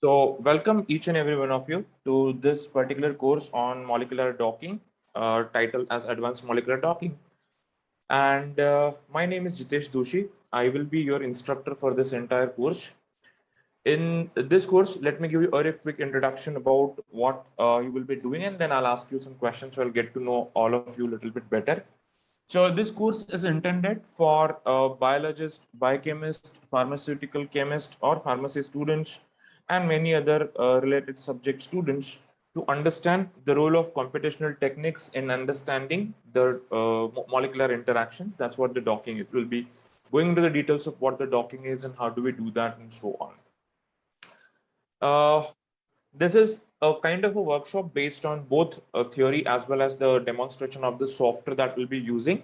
So welcome each and every one of you to this particular course on molecular docking, titled as Advanced Molecular Docking. And my name is Jitesh Doshi. I will be your instructor for this entire course. In this course, let me give you a very quick introduction about what you will be doing, and then I'll ask you some questions so I'll get to know all of you a little bit better. So this course is intended for biologists, biochemists, pharmaceutical chemists, or pharmacy students, and many other related subject students to understand the role of computational techniques in understanding the molecular interactions. That's what the docking is. We'll be going into the details of what the docking is and how do we do that and so on. This is a kind of a workshop based on both theory as well as the demonstration of the software that we'll be using.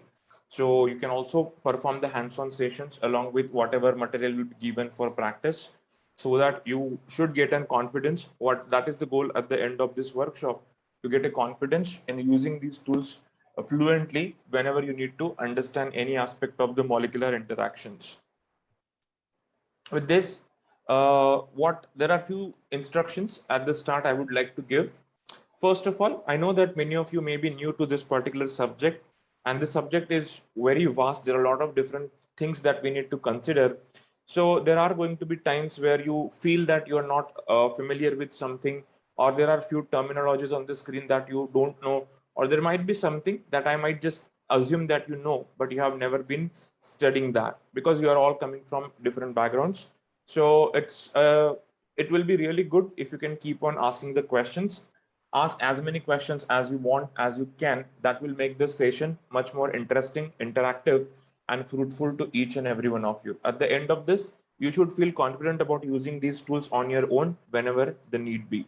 So you can also perform the hands-on sessions along with whatever material will be given for practice, so that you should get an confidence. What that is the goal at the end of this workshop, to get a confidence in using these tools fluently whenever you need to understand any aspect of the molecular interactions. With this, there are few instructions at the start I would like to give. First of all, I know that many of you may be new to this particular subject, and the subject is very vast. There are a lot of different things that we need to consider. So there are going to be times where you feel that you are not familiar with something, or there are few terminologies on the screen that you don't know, or there might be something that I might just assume that you know, but you have never been studying that because you are all coming from different backgrounds. So it will be really good if you can keep on asking the questions. Ask as many questions as you want, as you can. That will make this session much more interesting, interactive, and fruitful to each and every one of you. At the end of this, you should feel confident about using these tools on your own whenever the need be.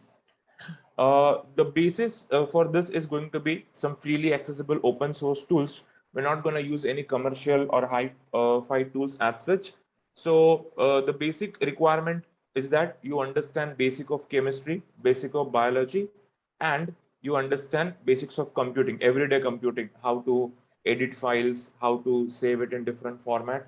The basis for this is going to be some freely accessible open source tools. We're not going to use any commercial or high-fi tools as such. So the basic requirement is that you understand basic of chemistry, basic of biology, and you understand basics of computing, everyday computing, how to edit files, how to save it in different format.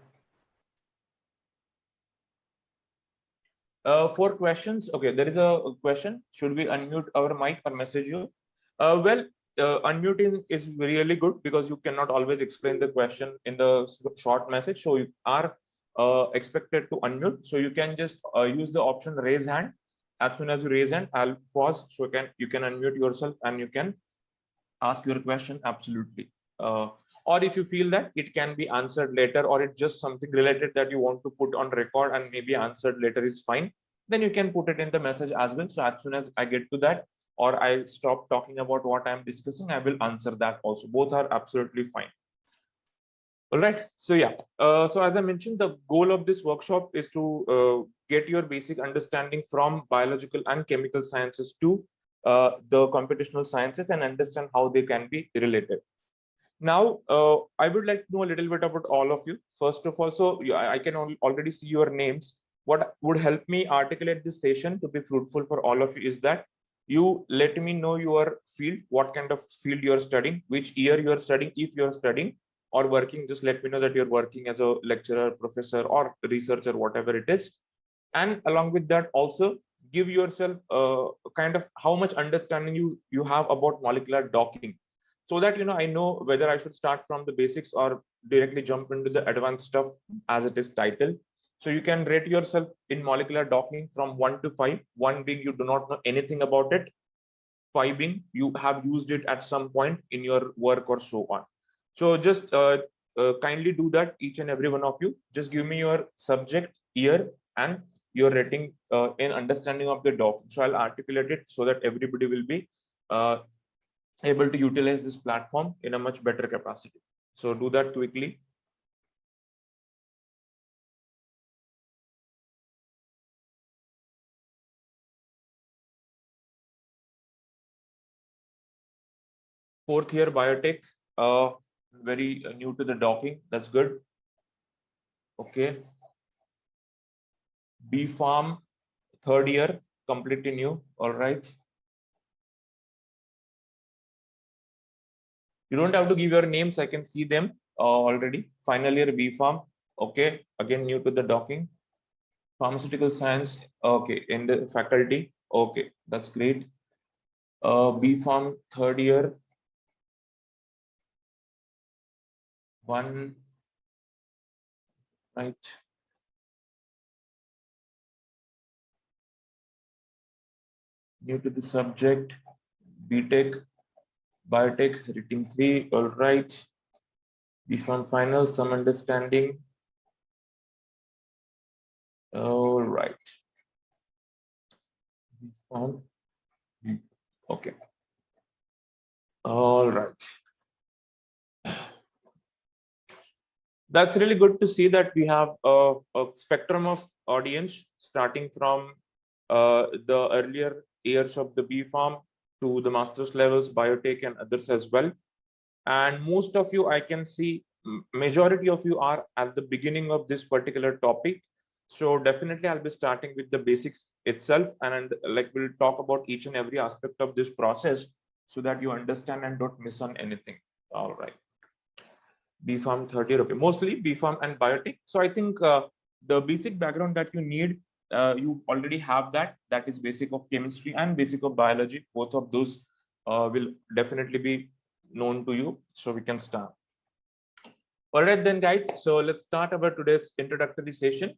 For questions, okay, there is a question. Should we unmute our mic or message you? Well, unmuting is really good because you cannot always explain the question in the short message. So you are expected to unmute. So you can just use the option raise hand. As soon as you raise hand, I'll pause so you can unmute yourself and you can ask your question absolutely. Or if you feel that it can be answered later, or it's just something related that you want to put on record and maybe answered later is fine, then you can put it in the message as well. So as soon as I get to that, or I stop talking about what I'm discussing, I will answer that also. Both are absolutely fine. All right. So yeah. So as I mentioned, the goal of this workshop is to get your basic understanding from biological and chemical sciences to the computational sciences and understand how they can be related. Now, I would like to know a little bit about all of you. First of all, so I can already see your names. What would help me articulate this session to be fruitful for all of you is that you let me know your field, what kind of field you're studying, which year you're studying, if you're studying or working, just let me know that you're working as a lecturer, professor, or researcher, whatever it is. And along with that, also give yourself kind of how much understanding you have about molecular docking, so that I know whether I should start from the basics or directly jump into the advanced stuff as it is titled. So you can rate yourself in molecular docking from 1 to 5, 1 being you do not know anything about it, 5 being you have used it at some point in your work or so on. So just kindly do that, each and every one of you. Just give me your subject, year, and your rating in understanding of the doc. So I'll articulate it so that everybody will be uh, able to utilize this platform in a much better capacity. So do that quickly. Fourth year biotech, very new to the docking. That's good. Okay. B Farm, third year, completely new. All right. You don't have to give your names. I can see them already. Final year B Farm. Okay. Again, new to the docking. Pharmaceutical science, okay, in the faculty, okay, that's great. B Farm third year, one, right? New to the subject, BTech, Biotech, rating 3, all right. B Farm final, some understanding, all right. B Farm, okay, all right. That's really good to see that we have a spectrum of audience starting from the earlier years of the B Farm to the master's levels, biotech, and others as well. And most of you, I can see, majority of you are at the beginning of this particular topic. So definitely, I'll be starting with the basics itself, and like we'll talk about each and every aspect of this process so that you understand and don't miss on anything. All right. B Farm third year, okay, mostly B Farm and biotech. So I think the basic background that you need, you already have that. That is basic of chemistry and basic of biology. Both of those will definitely be known to you. So we can start. All right then, guys. So let's start our today's introductory session.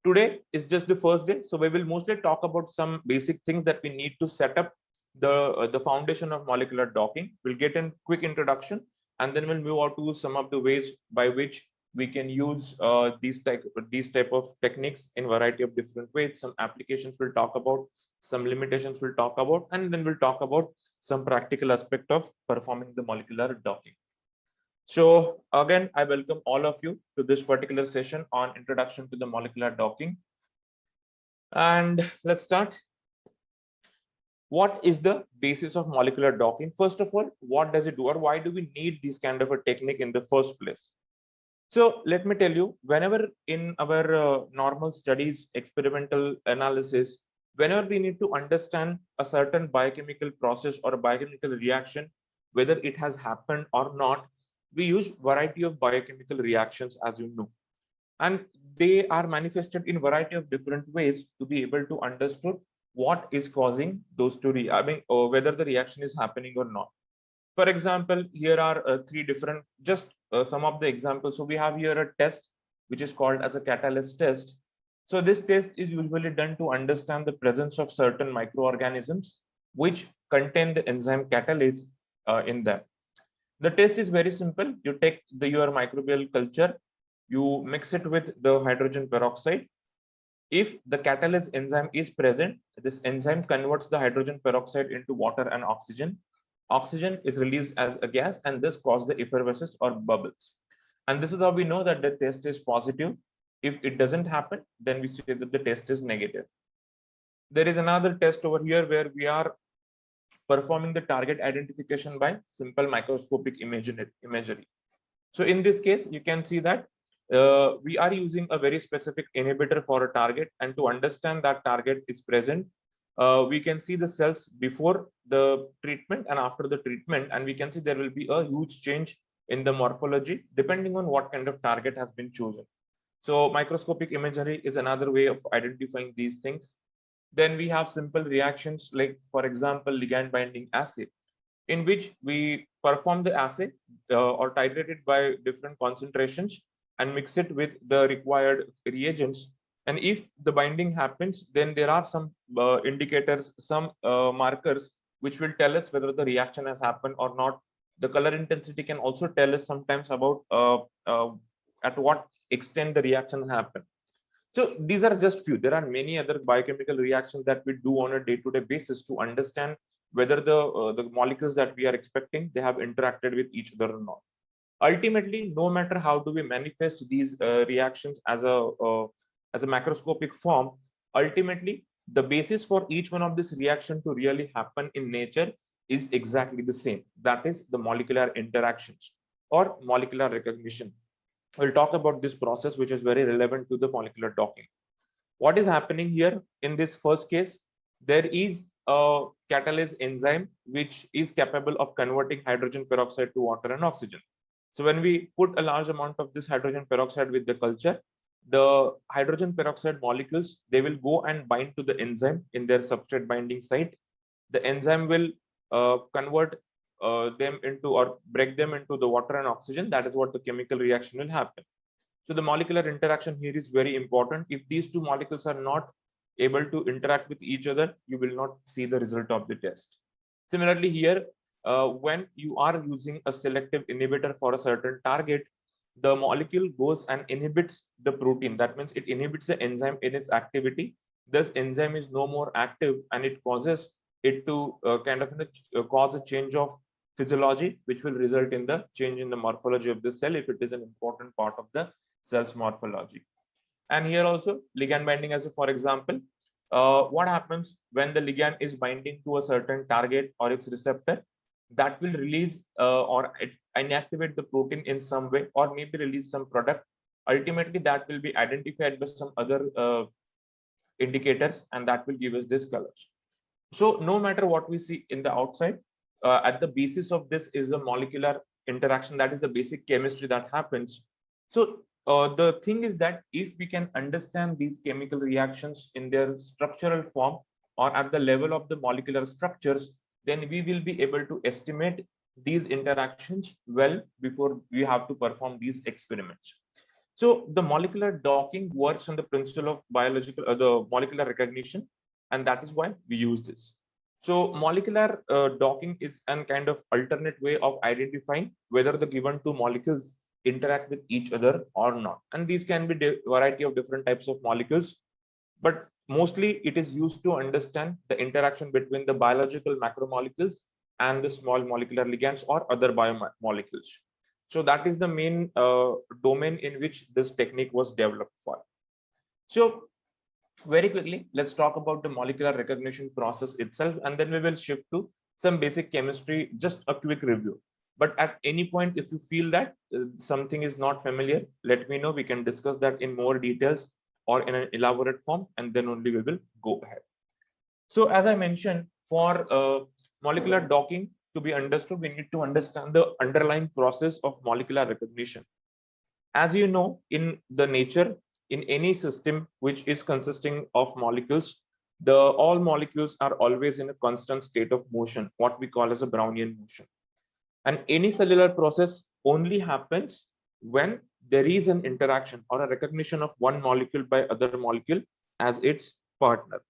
Today is just the first day, so we will mostly talk about some basic things that we need to set up the foundation of molecular docking. We'll get a quick introduction, and then we'll move on to some of the ways by which we can use these type of techniques in variety of different ways. Some applications we'll talk about, some limitations we'll talk about, and then we'll talk about some practical aspect of performing the molecular docking. So again, I welcome all of you to this particular session on introduction to the molecular docking. And let's start. What is the basis of molecular docking? First of all, what does it do, or why do we need this kind of a technique in the first place? So let me tell you, whenever in our normal studies, experimental analysis, whenever we need to understand a certain biochemical process or a biochemical reaction, whether it has happened or not, we use variety of biochemical reactions, as you know, and they are manifested in variety of different ways to be able to understood what is causing those to or whether the reaction is happening or not. For example, here are three different, just some of the examples. So we have here a test which is called as a catalyst test. So this test is usually done to understand the presence of certain microorganisms which contain the enzyme catalase in them. The test is very simple. You take your microbial culture, you mix it with the hydrogen peroxide. If the catalase enzyme is present, this enzyme converts the hydrogen peroxide into water and oxygen. Oxygen is released as a gas, and this causes the effervescence or bubbles. And this is how we know that the test is positive. If it doesn't happen, then we say that the test is negative. There is another test over here where we are performing the target identification by simple microscopic imagery. So in this case, you can see that we are using a very specific inhibitor for a target, and to understand that target is present, we can see the cells before the treatment and after the treatment, and we can see there will be a huge change in the morphology depending on what kind of target has been chosen. So microscopic imagery is another way of identifying these things. Then we have simple reactions like, for example, ligand binding assay, in which we perform the assay or titrate it by different concentrations and mix it with the required reagents. And if the binding happens, then there are some indicators, some markers, which will tell us whether the reaction has happened or not. The color intensity can also tell us sometimes about at what extent the reaction happened. So these are just few. There are many other biochemical reactions that we do on a day-to-day basis to understand whether the molecules that we are expecting, they have interacted with each other or not. Ultimately, no matter how do we manifest these reactions as a macroscopic form, ultimately the basis for each one of this reaction to really happen in nature is exactly the same. That is the molecular interactions or molecular recognition. We'll talk about this process, which is very relevant to the molecular docking. What is happening here in this first case? There is a catalase enzyme which is capable of converting hydrogen peroxide to water and oxygen. So when we put a large amount of this hydrogen peroxide with the culture, the hydrogen peroxide molecules, they will go and bind to the enzyme in their substrate binding site. The enzyme will convert them into or break them into the water and oxygen. That is what the chemical reaction will happen. So the molecular interaction here is very important. If these two molecules are not able to interact with each other, you will not see the result of the test. Similarly here, when you are using a selective inhibitor for a certain target, the molecule goes and inhibits the protein. That means it inhibits the enzyme in its activity. Thus enzyme is no more active, and it causes it to cause a change of physiology, which will result in the change in the morphology of the cell if it is an important part of the cell's morphology. And here also ligand binding, as a for example, what happens when the ligand is binding to a certain target or its receptor, that will release inactivate the protein in some way, or maybe release some product. Ultimately that will be identified by some other indicators, and that will give us this colors. So no matter what we see in the outside, at the basis of this is the molecular interaction. That is the basic chemistry that happens. So the thing is that if we can understand these chemical reactions in their structural form or at the level of the molecular structures, then we will be able to estimate these interactions well before we have to perform these experiments. So the molecular docking works on the principle of the molecular recognition, and that is why we use this. So molecular docking is an kind of alternate way of identifying whether the given two molecules interact with each other or not. And these can be a variety of different types of molecules, but mostly it is used to understand the interaction between the biological macromolecules and the small molecular ligands or other biomolecules. So that is the main domain in which this technique was developed for. So very quickly, let's talk about the molecular recognition process itself, and then we will shift to some basic chemistry, just a quick review. But at any point, if you feel that something is not familiar, let me know. We can discuss that in more details or in an elaborate form, and then only we will go ahead. So as I mentioned, for molecular docking to be understood, we need to understand the underlying process of molecular recognition. As you know, in the nature, in any system which is consisting of molecules, all molecules are always in a constant state of motion, what we call as a Brownian motion. And any cellular process only happens when there is an interaction or a recognition of one molecule by other molecule as its partner.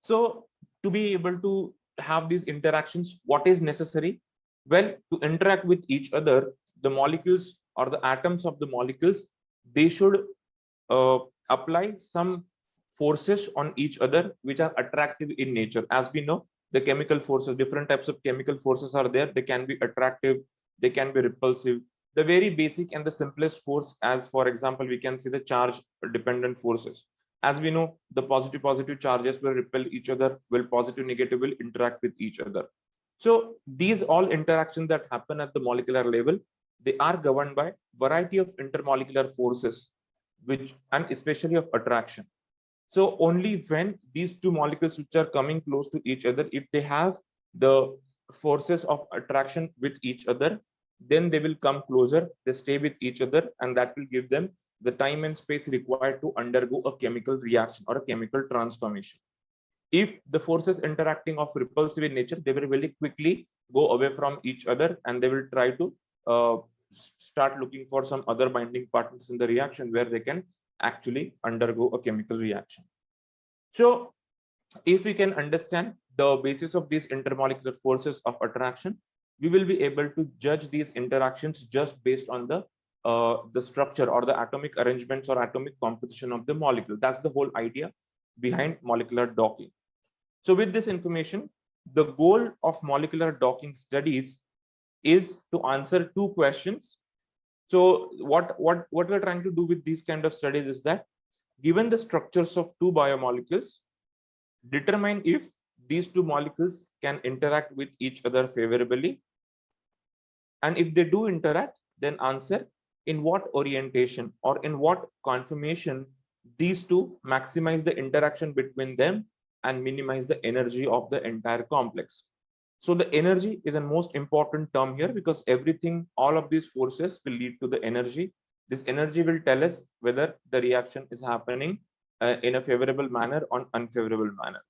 So to be able to have these interactions, what is necessary? Well, to interact with each other, the molecules or the atoms of the molecules, they should apply some forces on each other which are attractive in nature. As we know, the chemical forces, different types of chemical forces are there. They can be attractive, they can be repulsive. The very basic and the simplest force, as for example, we can see the charge dependent forces. As we know, the positive charges will repel each other, while positive negative will interact with each other. So these all interactions that happen at the molecular level, they are governed by variety of intermolecular forces, which and especially of attraction. So only when these two molecules which are coming close to each other, if they have the forces of attraction with each other, then they will come closer, they stay with each other, and that will give them the time and space required to undergo a chemical reaction or a chemical transformation. If the forces interacting of repulsive in nature, they will very quickly go away from each other, and they will try to start looking for some other binding partners in the reaction where they can actually undergo a chemical reaction. So if we can understand the basis of these intermolecular forces of attraction, we will be able to judge these interactions just based on the structure or the atomic arrangements or atomic composition of the molecule. That's the whole idea behind molecular docking. So with this information, the goal of molecular docking studies is to answer two questions. So what we're trying to do with these kind of studies is that, given the structures of two biomolecules, determine if these two molecules can interact with each other favorably. And if they do interact, then answer in what orientation or in what conformation these two maximize the interaction between them and minimize the energy of the entire complex. So the energy is a most important term here, because everything, all of these forces will lead to the energy. This energy will tell us whether the reaction is happening in a favorable manner or unfavorable manner.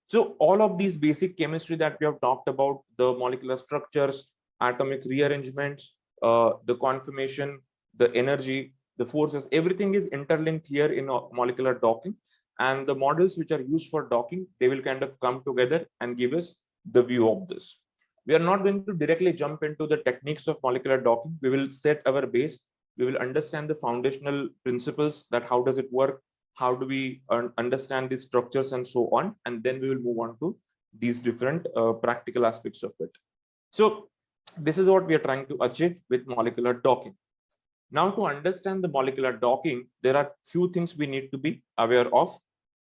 So all of these basic chemistry that we have talked about, the molecular structures, atomic rearrangements, the conformation, the energy, the forces, everything is interlinked here in molecular docking. And the models which are used for docking, they will kind of come together and give us the view of this. We are not going to directly jump into the techniques of molecular docking. We will set our base. We will understand the foundational principles, that how does it work, how do we understand these structures and so on, and then we will move on to these different practical aspects of it. So this is what we are trying to achieve with molecular docking. Now, to understand the molecular docking, there are few things we need to be aware of,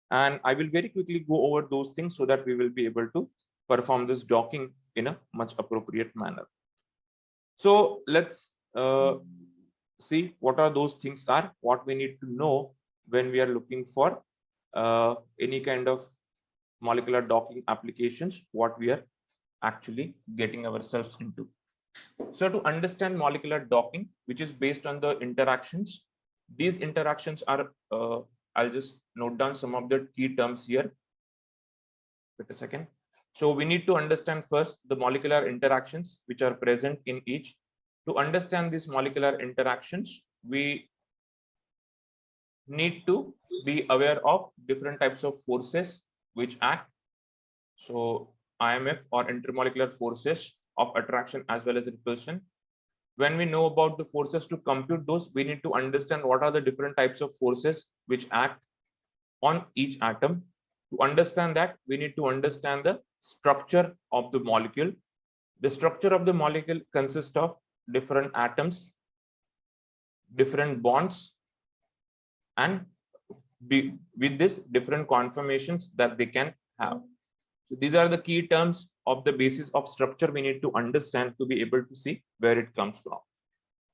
and I will very quickly go over those things so that we will be able to perform this docking in a much appropriate manner. So let's see what are those things are, what we need to know when we are looking for any kind of molecular docking applications, what we are actually getting ourselves into. So to understand molecular docking, which is based on the interactions, these interactions are, I'll just note down some of the key terms here. Wait a second. So we need to understand first the molecular interactions which are present in each. To understand these molecular interactions, we need to be aware of different types of forces which act. So IMF, or intermolecular forces of attraction as well as repulsion. When we know about the forces, to compute those, we need to understand what are the different types of forces which act on each atom. To understand that, we need to understand the structure of the molecule. The structure of the molecule consists of different atoms, different bonds, and with this different conformations that they can have. So these are the key terms of the basis of structure we need to understand to be able to see where it comes from.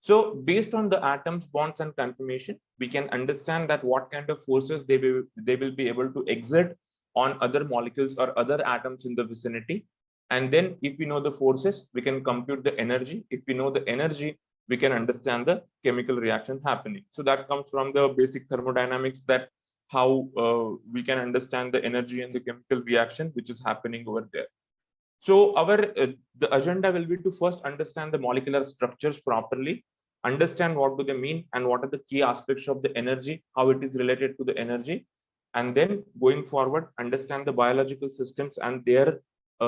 So based on the atoms, bonds, and conformation, we can understand that what kind of forces they will be able to exert on other molecules or other atoms in the vicinity. And then if we know the forces, we can compute the energy. If we know the energy, we can understand the chemical reaction happening. So that comes from the basic thermodynamics, that how we can understand the energy and the chemical reaction which is happening over there. So our the agenda will be to first understand the molecular structures properly, understand what do they mean and what are the key aspects of the energy, how it is related to the energy, and then going forward, understand the biological systems and their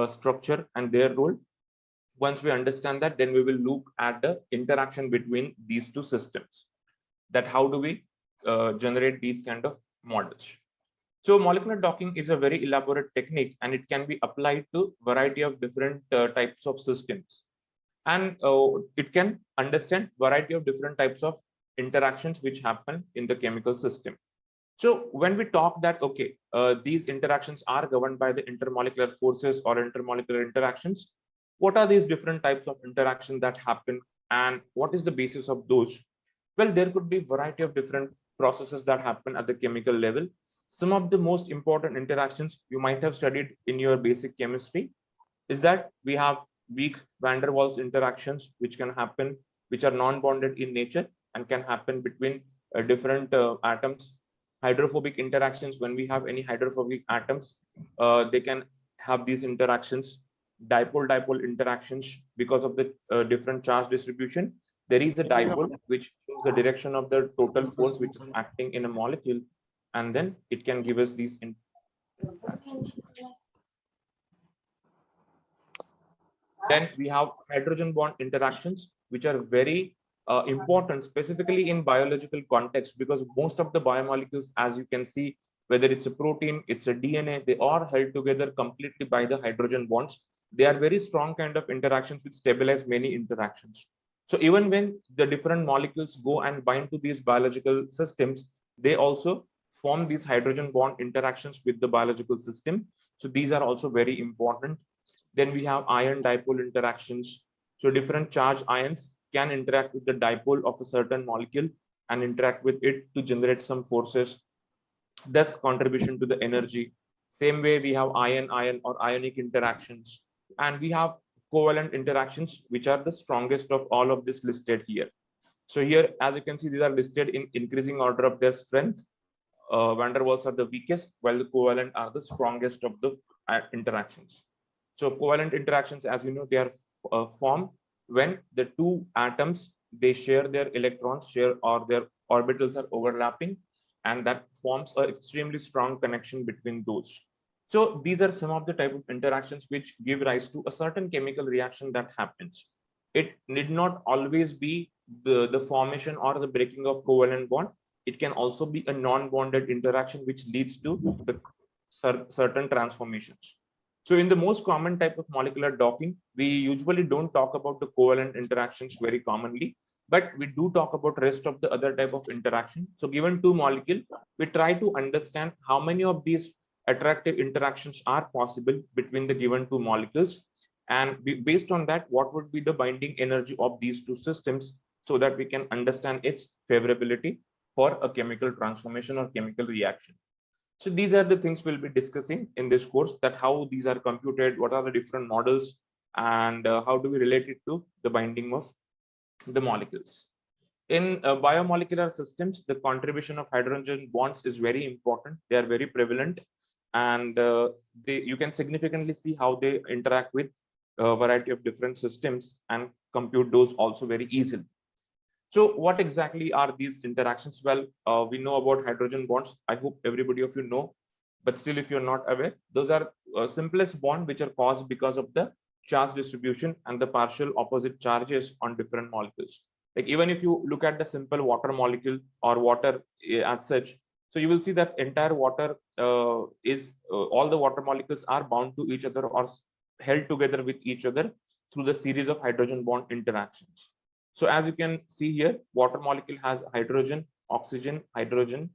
structure and their role. Once we understand that, then we will look at the interaction between these two systems, that how do we generate these kind of models. So molecular docking is a very elaborate technique, and it can be applied to variety of different types of systems. And it can understand variety of different types of interactions which happen in the chemical system. So when we talk that, okay, these interactions are governed by the intermolecular forces or intermolecular interactions, what are these different types of interactions that happen and what is the basis of those? Well, there could be variety of different processes that happen at the chemical level. Some of the most important interactions you might have studied in your basic chemistry is that we have weak van der Waals interactions, which can happen, which are non-bonded in nature and can happen between different atoms. Hydrophobic interactions, when we have any hydrophobic atoms, they can have these interactions. Dipole-dipole interactions, because of the different charge distribution, there is a dipole which shows the direction of the total force which is acting in a molecule, and then it can give us these interactions. Then we have hydrogen bond interactions, which are very important, specifically in biological context, because most of the biomolecules, as you can see, whether it's a protein, it's a DNA, they are held together completely by the hydrogen bonds. They are very strong kind of interactions which stabilize many interactions. So even when the different molecules go and bind to these biological systems, they also form these hydrogen bond interactions with the biological system. So these are also very important. Then we have ion dipole interactions. So different charge ions can interact with the dipole of a certain molecule and interact with it to generate some forces, thus contribution to the energy. Same way we have ion-ion or ionic interactions. and we have covalent interactions, which are the strongest of all of this listed here. So here, as you can see, these are listed in increasing order of their strength. Van der Waals are the weakest, while the covalent are the strongest of the interactions. So covalent interactions, as you know, they are formed when the two atoms, they share their electrons, or their orbitals are overlapping, and that forms an extremely strong connection between those. So these are some of the type of interactions which give rise to a certain chemical reaction that happens. It need not always be the formation or the breaking of covalent bond. It can also be a non-bonded interaction which leads to the certain transformations. So in the most common type of molecular docking, we usually don't talk about the covalent interactions very commonly, but we do talk about rest of the other type of interaction. So given two molecules, we try to understand how many of these attractive interactions are possible between the given two molecules, and based on that, what would be the binding energy of these two systems, so that we can understand its favorability for a chemical transformation or chemical reaction. So these are the things we'll be discussing in this course, that how these are computed, what are the different models, and how do we relate it to the binding of the molecules. In biomolecular systems, the contribution of hydrogen bonds is very important. They are very prevalent, and you can significantly see how they interact with a variety of different systems and compute those also very easily. So what exactly are these interactions? Well, we know about hydrogen bonds. I hope everybody of you know, but still, if you're not aware, those are simplest bond which are caused because of the charge distribution and the partial opposite charges on different molecules. Like even if you look at the simple water molecule or water as such, so you will see that entire water all the water molecules are bound to each other or held together with each other through the series of hydrogen bond interactions. So as you can see here, water molecule has hydrogen, oxygen, hydrogen.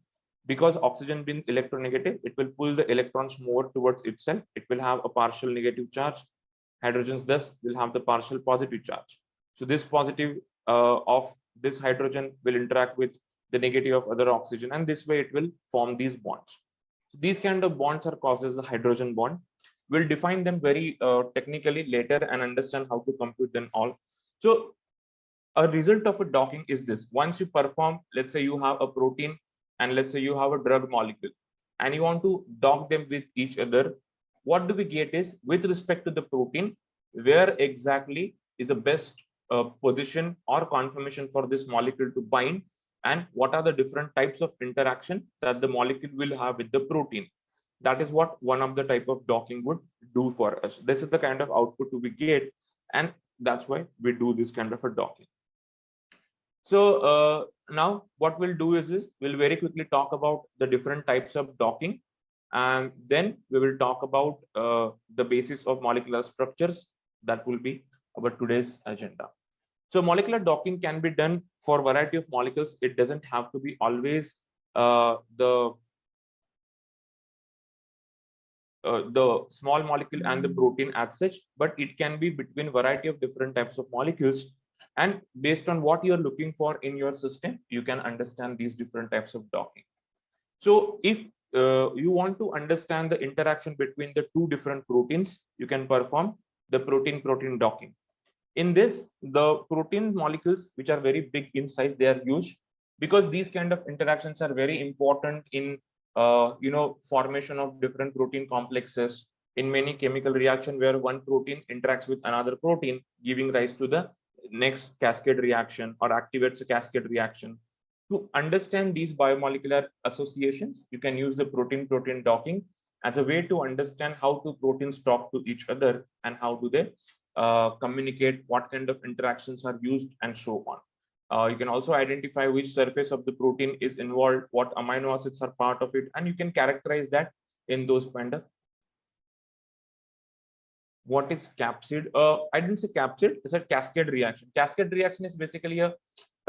Because oxygen being electronegative, it will pull the electrons more towards itself. It will have a partial negative charge. Hydrogens thus will have the partial positive charge. So this positive of this hydrogen will interact with the negative of other oxygen, and this way it will form these bonds. So these kind of bonds are caused as the hydrogen bond. We'll define them very technically later and understand how to compute them all. So a result of a docking is this: once you perform, let's say you have a protein and let's say you have a drug molecule and you want to dock them with each other, what do we get is, with respect to the protein, where exactly is the best position or conformation for this molecule to bind, and what are the different types of interaction that the molecule will have with the protein. That is what one of the type of docking would do for us. This is the kind of output we get, and that's why we do this kind of a docking. So now what we'll do is we'll very quickly talk about the different types of docking, and then we will talk about the basis of molecular structures. That will be our today's agenda. So molecular docking can be done for a variety of molecules. It doesn't have to be always the small molecule and the protein as such, but it can be between variety of different types of molecules. And based on what you're looking for in your system, you can understand these different types of docking. So if you want to understand the interaction between the two different proteins, you can perform the protein-protein docking. In this, the protein molecules, which are very big in size, they are huge, because these kind of interactions are very important in formation of different protein complexes in many chemical reaction, where one protein interacts with another protein, giving rise to the next cascade reaction or activates a cascade reaction. To understand these biomolecular associations, you can use the protein-protein docking as a way to understand how two proteins talk to each other and how do they communicate, what kind of interactions are used, and so on. You can also identify which surface of the protein is involved, what amino acids are part of it, and you can characterize that in those kind of. What is capsid? I didn't say capsid, I said cascade reaction. Cascade reaction is basically a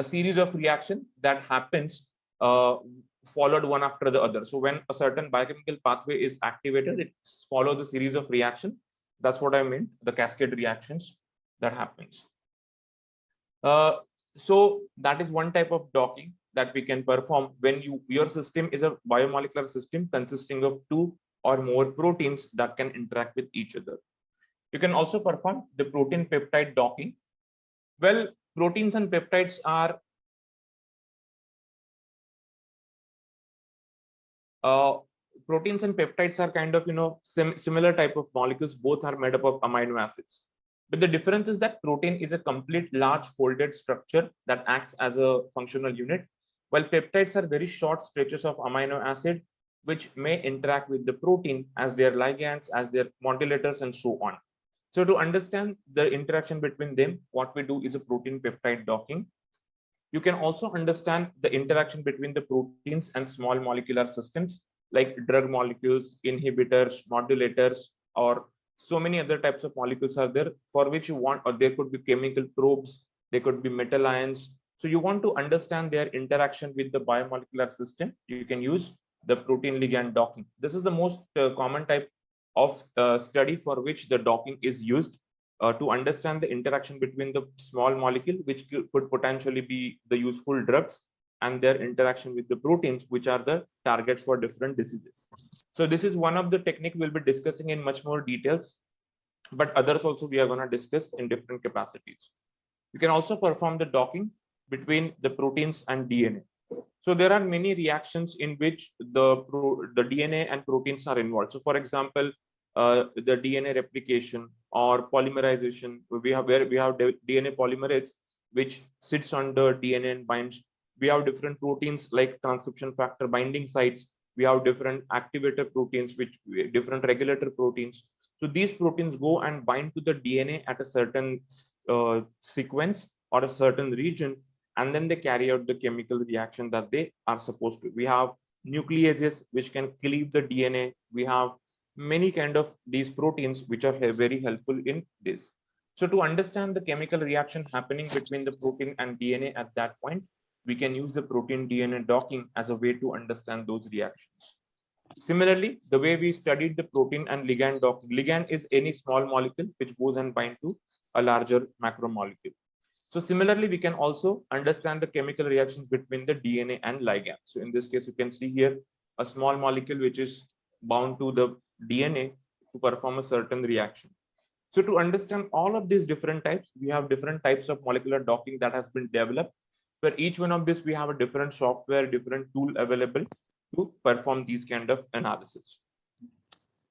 series of reaction that happens followed one after the other. So when a certain biochemical pathway is activated, it follows a series of reaction. That's what I meant, the cascade reactions that happens. So that is one type of docking that we can perform when your system is a biomolecular system consisting of two or more proteins that can interact with each other. You can also perform the protein peptide docking. Well, proteins and peptides are proteins and peptides are kind of similar type of molecules. Both are made up of amino acids, but the difference is that protein is a complete large folded structure that acts as a functional unit, while peptides are very short stretches of amino acid which may interact with the protein as their ligands, as their modulators, and so on. So to understand the interaction between them, what we do is a protein peptide docking. You can also understand the interaction between the proteins and small molecular systems like drug molecules, inhibitors, modulators, or so many other types of molecules are there for which you want, or there could be chemical probes, there could be metal ions. So you want to understand their interaction with the biomolecular system. You can use the protein ligand docking. This is the most common type of study for which the docking is used to understand the interaction between the small molecule, which could potentially be the useful drugs, and their interaction with the proteins, which are the targets for different diseases. So this is one of the technique we'll be discussing in much more details, but others also we are going to discuss in different capacities. You can also perform the docking between the proteins and DNA. So there are many reactions in which the DNA and proteins are involved. So for example, the DNA replication or polymerization, where we have DNA polymerase, which sits on the DNA and binds. We have different proteins like transcription factor binding sites. We have different activator proteins, which different regulator proteins. So these proteins go and bind to the DNA at a certain sequence or a certain region, and then they carry out the chemical reaction that they are supposed to. We have nucleases which can cleave the DNA. We have many kind of these proteins which are very helpful in this. So to understand the chemical reaction happening between the protein and DNA at that point, we can use the protein DNA docking as a way to understand those reactions. Similarly, the way we studied the protein and ligand docking, ligand is any small molecule which goes and bind to a larger macromolecule. So similarly, we can also understand the chemical reactions between the DNA and ligand. So in this case, you can see here a small molecule which is bound to the DNA to perform a certain reaction. So to understand all of these different types, we have different types of molecular docking that has been developed. For each one of this, we have a different software, different tool available to perform these kind of analysis.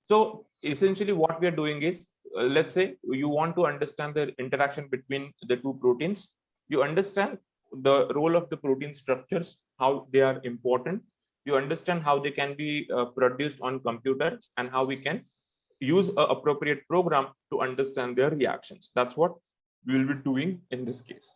So essentially what we are doing is, let's say you want to understand the interaction between the two proteins. You understand the role of the protein structures, how they are important. You understand how they can be produced on computer, and how we can use an appropriate program to understand their reactions. That's what we will be doing in this case.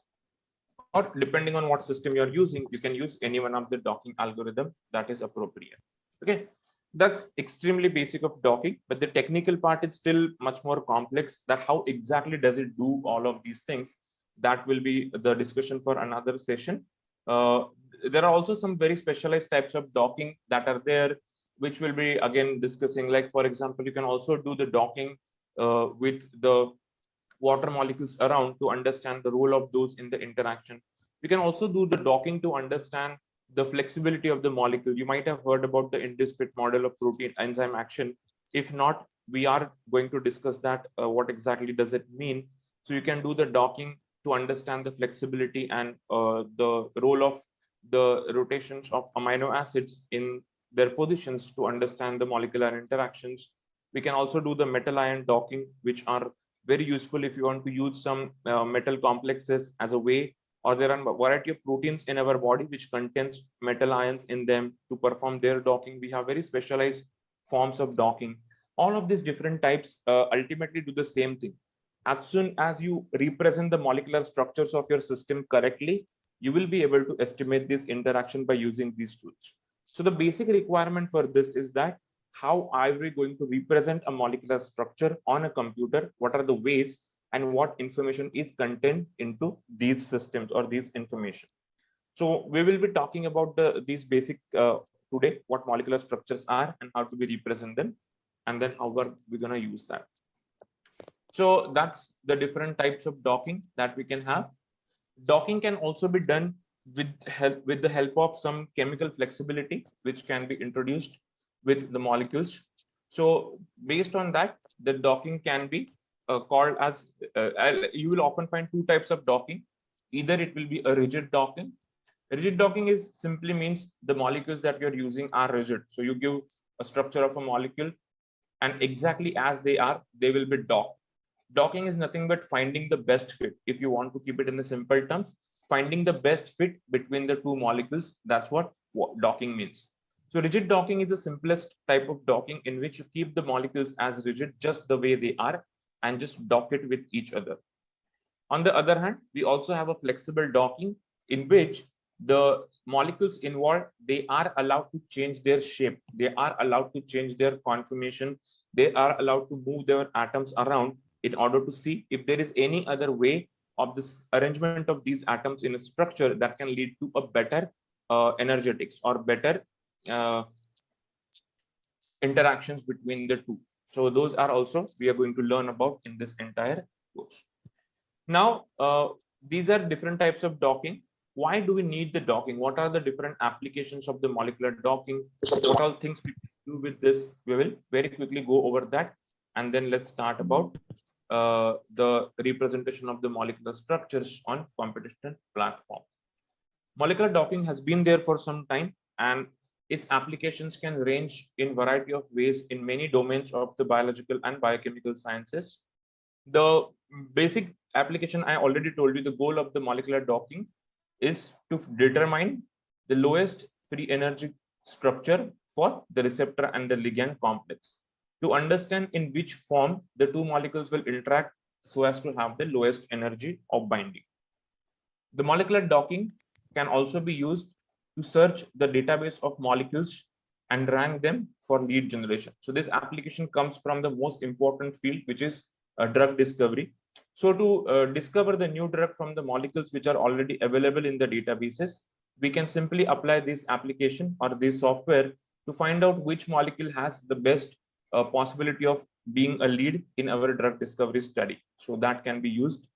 Or depending on what system you're using, you can use any one of the docking algorithm that is appropriate. Okay, that's extremely basic of docking, but the technical part is still much more complex. That how exactly does it do all of these things? That will be the discussion for another session. There are also some very specialized types of docking that are there, which we'll be again discussing. Like for example, you can also do the docking with the water molecules around to understand the role of those in the interaction. You can also do the docking to understand the flexibility of the molecule. You might have heard about the INDISFIT model of protein enzyme action. If not, we are going to discuss that. What exactly does it mean? So you can do the docking to understand the flexibility and the role of the rotations of amino acids in their positions to understand the molecular interactions. We can also do the metal ion docking, which are very useful if you want to use some metal complexes as a way, or there are a variety of proteins in our body which contains metal ions in them. To perform their docking, we have very specialized forms of docking. All of these different types ultimately do the same thing. As soon as you represent the molecular structures of your system correctly, you will be able to estimate this interaction by using these tools. So the basic requirement for this is that how are we going to represent a molecular structure on a computer? What are the ways and what information is contained into these systems or these information? So we will be talking about these basic today, what molecular structures are and how to be represent them, and then how we're going to use that. So that's the different types of docking that we can have. Docking can also be done with the help of some chemical flexibility, which can be introduced with the molecules. So based on that, the docking can be called as, you will often find two types of docking. Either it will be a rigid docking. Rigid docking is simply means the molecules that you're using are rigid. So you give a structure of a molecule and exactly as they are, they will be docked. Docking is nothing but finding the best fit. If you want to keep it in the simple terms, finding the best fit between the two molecules, that's what docking means. So rigid docking is the simplest type of docking in which you keep the molecules as rigid just the way they are and just dock it with each other. On the other hand, we also have a flexible docking in which the molecules involved, they are allowed to change their shape. They are allowed to change their conformation. They are allowed to move their atoms around in order to see if there is any other way of this arrangement of these atoms in a structure that can lead to a better energetics or better uh, interactions between the two. So those are also we are going to learn about in this entire course. Now, these are different types of docking. Why do we need the docking? What are the different applications of the molecular docking? What all things we can do with this? We will very quickly go over that. And then let's start about the representation of the molecular structures on computational platform. Molecular docking has been there for some time, and its applications can range in variety of ways in many domains of the biological and biochemical sciences. The basic application I already told you, the goal of the molecular docking is to determine the lowest free energy structure for the receptor and the ligand complex, to understand in which form the two molecules will interact so as to have the lowest energy of binding. The molecular docking can also be used to search the database of molecules and rank them for lead generation. So this application comes from the most important field, which is drug discovery. So to discover the new drug from the molecules which are already available in the databases, we can simply apply this application or this software to find out which molecule has the best possibility of being a lead in our drug discovery study. So that can be used.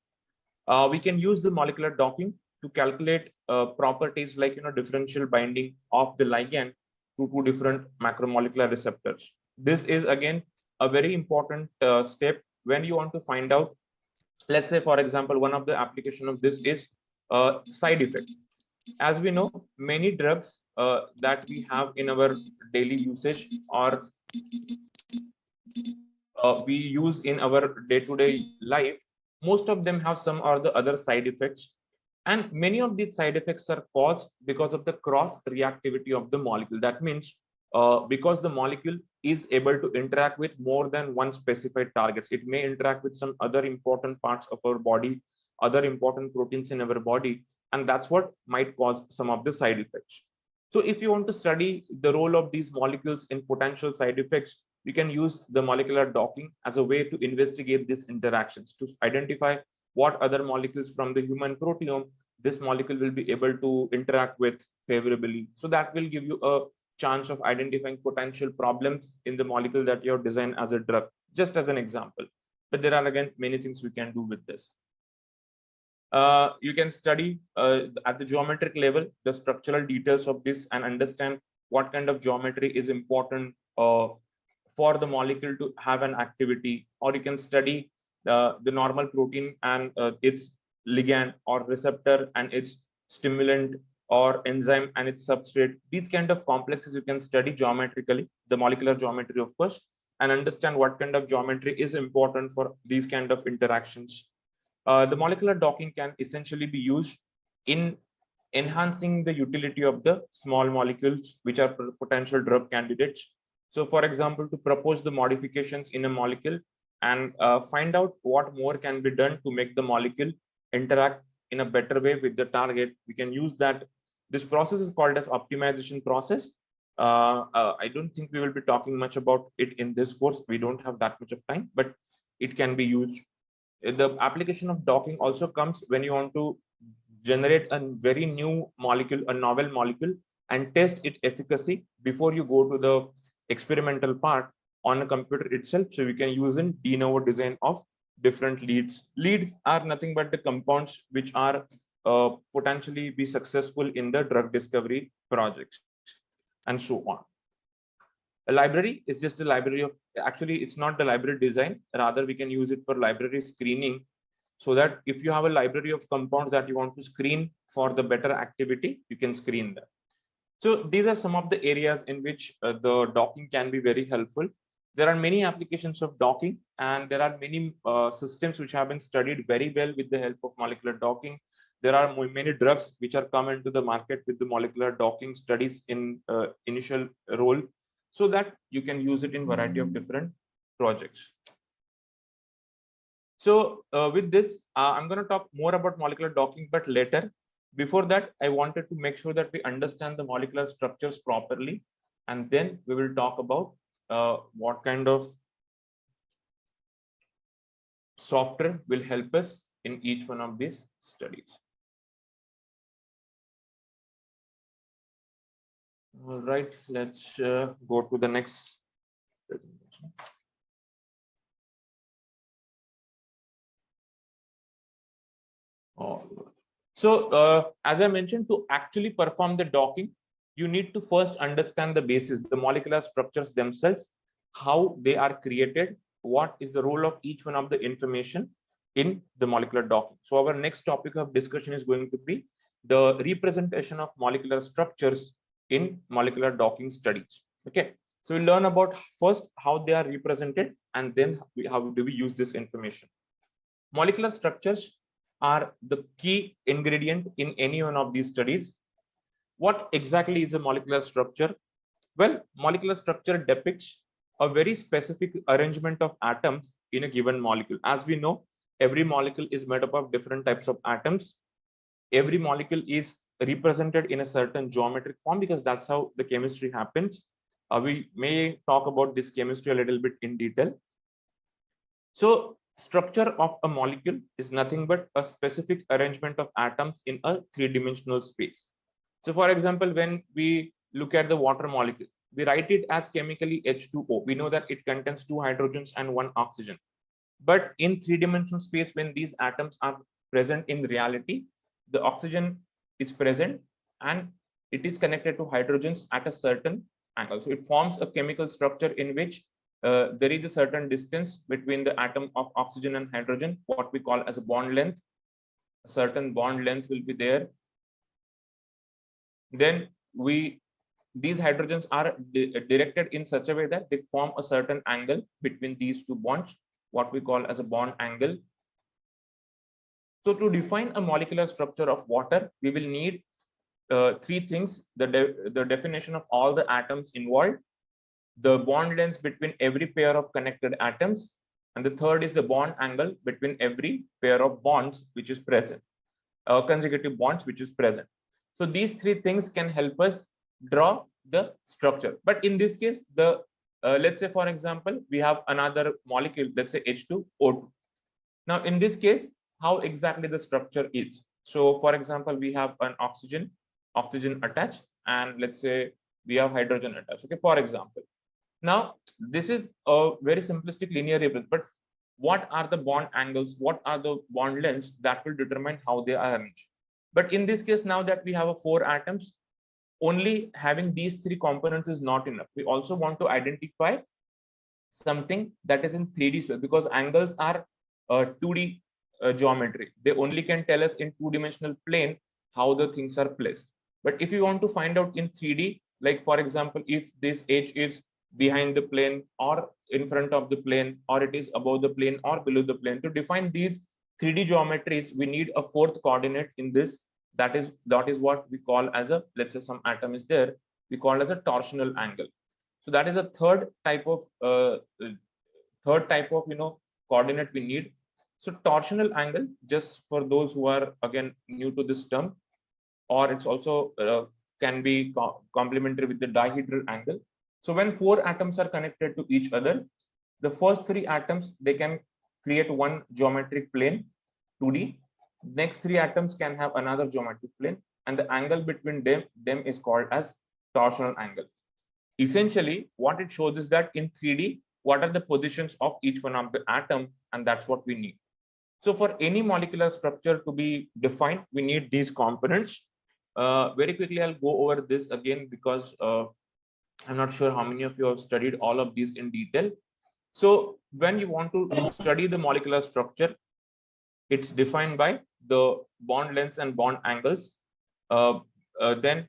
We can use the molecular docking to calculate properties like differential binding of the ligand to two different macromolecular receptors. This is again a very important step when you want to find out. Let's say, for example, one of the application of this is side effect. As we know, many drugs that we have in our daily usage or we use in our day-to-day life, most of them have some or the other side effects. And many of these side effects are caused because of the cross reactivity of the molecule. That means because the molecule is able to interact with more than one specified targets. It may interact with some other important parts of our body, other important proteins in our body, and that's what might cause some of the side effects. So if you want to study the role of these molecules in potential side effects, you can use the molecular docking as a way to investigate these interactions, to identify what other molecules from the human proteome this molecule will be able to interact with favorably. So that will give you a chance of identifying potential problems in the molecule that you have designed as a drug, just as an example. But there are again many things we can do with this. You can study at the geometric level the structural details of this and understand what kind of geometry is important for the molecule to have an activity. Or you can study the normal protein and its ligand or receptor and its stimulant or enzyme and its substrate. These kind of complexes you can study geometrically, the molecular geometry of course, and understand what kind of geometry is important for these kind of interactions. The molecular docking can essentially be used in enhancing the utility of the small molecules which are potential drug candidates. So for example, to propose the modifications in a molecule and find out what more can be done to make the molecule interact in a better way with the target, we can use that. This process is called as optimization process. I don't think we will be talking much about it in this course. We don't have that much of time, but it can be used. The application of docking also comes when you want to generate a very new molecule, a novel molecule, and test its efficacy before you go to the experimental part on a computer itself. So we can use in de novo design of different leads. Leads are nothing but the compounds which are potentially be successful in the drug discovery projects and so on. A library is just a library of, actually it's not the library design, rather we can use it for library screening, so that if you have a library of compounds that you want to screen for the better activity, you can screen them. So these are some of the areas in which the docking can be very helpful. There are many applications of docking, and there are many systems which have been studied very well with the help of molecular docking. There are many drugs which are come into the market with the molecular docking studies in initial role, so that you can use it in variety of different projects. So with this, I'm going to talk more about molecular docking, but later. Before that, I wanted to make sure that we understand the molecular structures properly, and then we will talk about what kind of software will help us in each one of these studies. All right, let's go to the next presentation. All right. So as I mentioned, to actually perform the docking, you need to first understand the basis, the molecular structures themselves, how they are created, what is the role of each one of the information in the molecular docking. So our next topic of discussion is going to be the representation of molecular structures in molecular docking studies. Okay, so we learn about first how they are represented, and then how do we use this information. Molecular structures are the key ingredient in any one of these studies. What exactly is a molecular structure? Well, molecular structure depicts a very specific arrangement of atoms in a given molecule. As we know, every molecule is made up of different types of atoms. Every molecule is represented in a certain geometric form, because that's how the chemistry happens. We may talk about this chemistry a little bit in detail. So structure of a molecule is nothing but a specific arrangement of atoms in a three-dimensional space. So for example, when we look at the water molecule, we write it as chemically H2O. We know that it contains 2 hydrogens and 1 oxygen. But in three-dimensional space, when these atoms are present in reality, the oxygen is present and it is connected to hydrogens at a certain angle. So it forms a chemical structure in which there is a certain distance between the atom of oxygen and hydrogen, what we call as a bond length. A certain bond length will be there. Then these hydrogens are directed in such a way that they form a certain angle between these two bonds, what we call as a bond angle. So to define a molecular structure of water, we will need 3 things: the definition of all the atoms involved, the bond lengths between every pair of connected atoms, and the third is the bond angle between every pair of bonds which is present, consecutive bonds which is present. So these 3 things can help us draw the structure. But in this case, the let's say, for example, we have another molecule, let's say H2O2. Now in this case, how exactly the structure is? So for example, we have an oxygen attached, and let's say we have hydrogen attached. Okay, for example. Now this is a very simplistic linear representation, but what are the bond angles, what are the bond lengths, that will determine how they are arranged. But in this case, now that we have 4 atoms, only having these 3 components is not enough. We also want to identify something that is in 3D space, because angles are 2D geometry. They only can tell us in 2-dimensional plane how the things are placed. But if you want to find out in 3D, like for example, if this H is behind the plane or in front of the plane, or it is above the plane or below the plane, to define these 3D geometries, we need a 4th coordinate in this. That is what we call as a, let's say some atom is there, we call as a torsional angle. So that is a third type of coordinate we need. So torsional angle, just for those who are again new to this term, or it's also can be complementary with the dihedral angle. So when 4 atoms are connected to each other, the first 3 atoms, they can create one geometric plane, 2D. Next 3 atoms can have another geometric plane, and the angle between them is called as torsional angle. Essentially, what it shows is that in 3D, what are the positions of each one of the atom, and that's what we need. So for any molecular structure to be defined, we need these components. Very quickly, I'll go over this again, because I'm not sure how many of you have studied all of these in detail. So when you want to study the molecular structure, it's defined by the bond lengths and bond angles. Then,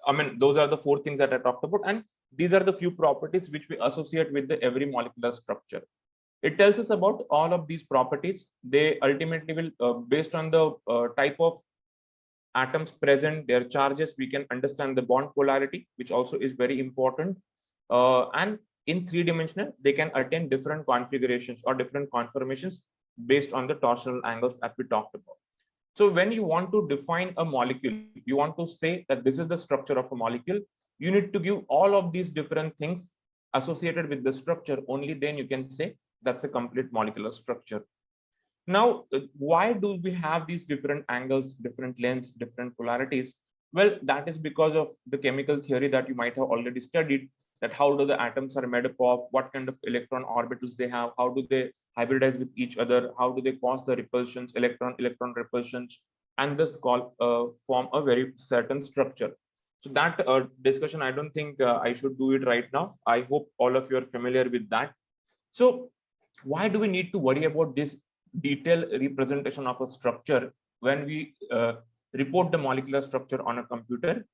I mean, those are the four things that I talked about, and these are the few properties which we associate with the every molecular structure. It tells us about all of these properties. They ultimately will, based on the type of atoms present, their charges, we can understand the bond polarity, which also is very important. And in three-dimensional, they can attain different configurations or different conformations based on the torsional angles that we talked about. So when you want to define a molecule, you want to say that this is the structure of a molecule, you need to give all of these different things associated with the structure. Only then you can say that's a complete molecular structure. Now, why do we have these different angles, different lengths, different polarities? Well, that is because of the chemical theory that you might have already studied, that how do the atoms are made up of, what kind of electron orbitals they have, how do they hybridize with each other, how do they cause the repulsions, electron repulsions, and this form a very certain structure. So that discussion, I don't think I should do it right now. I hope all of you are familiar with that. So why do we need to worry about this detailed representation of a structure when we report the molecular structure on a computer?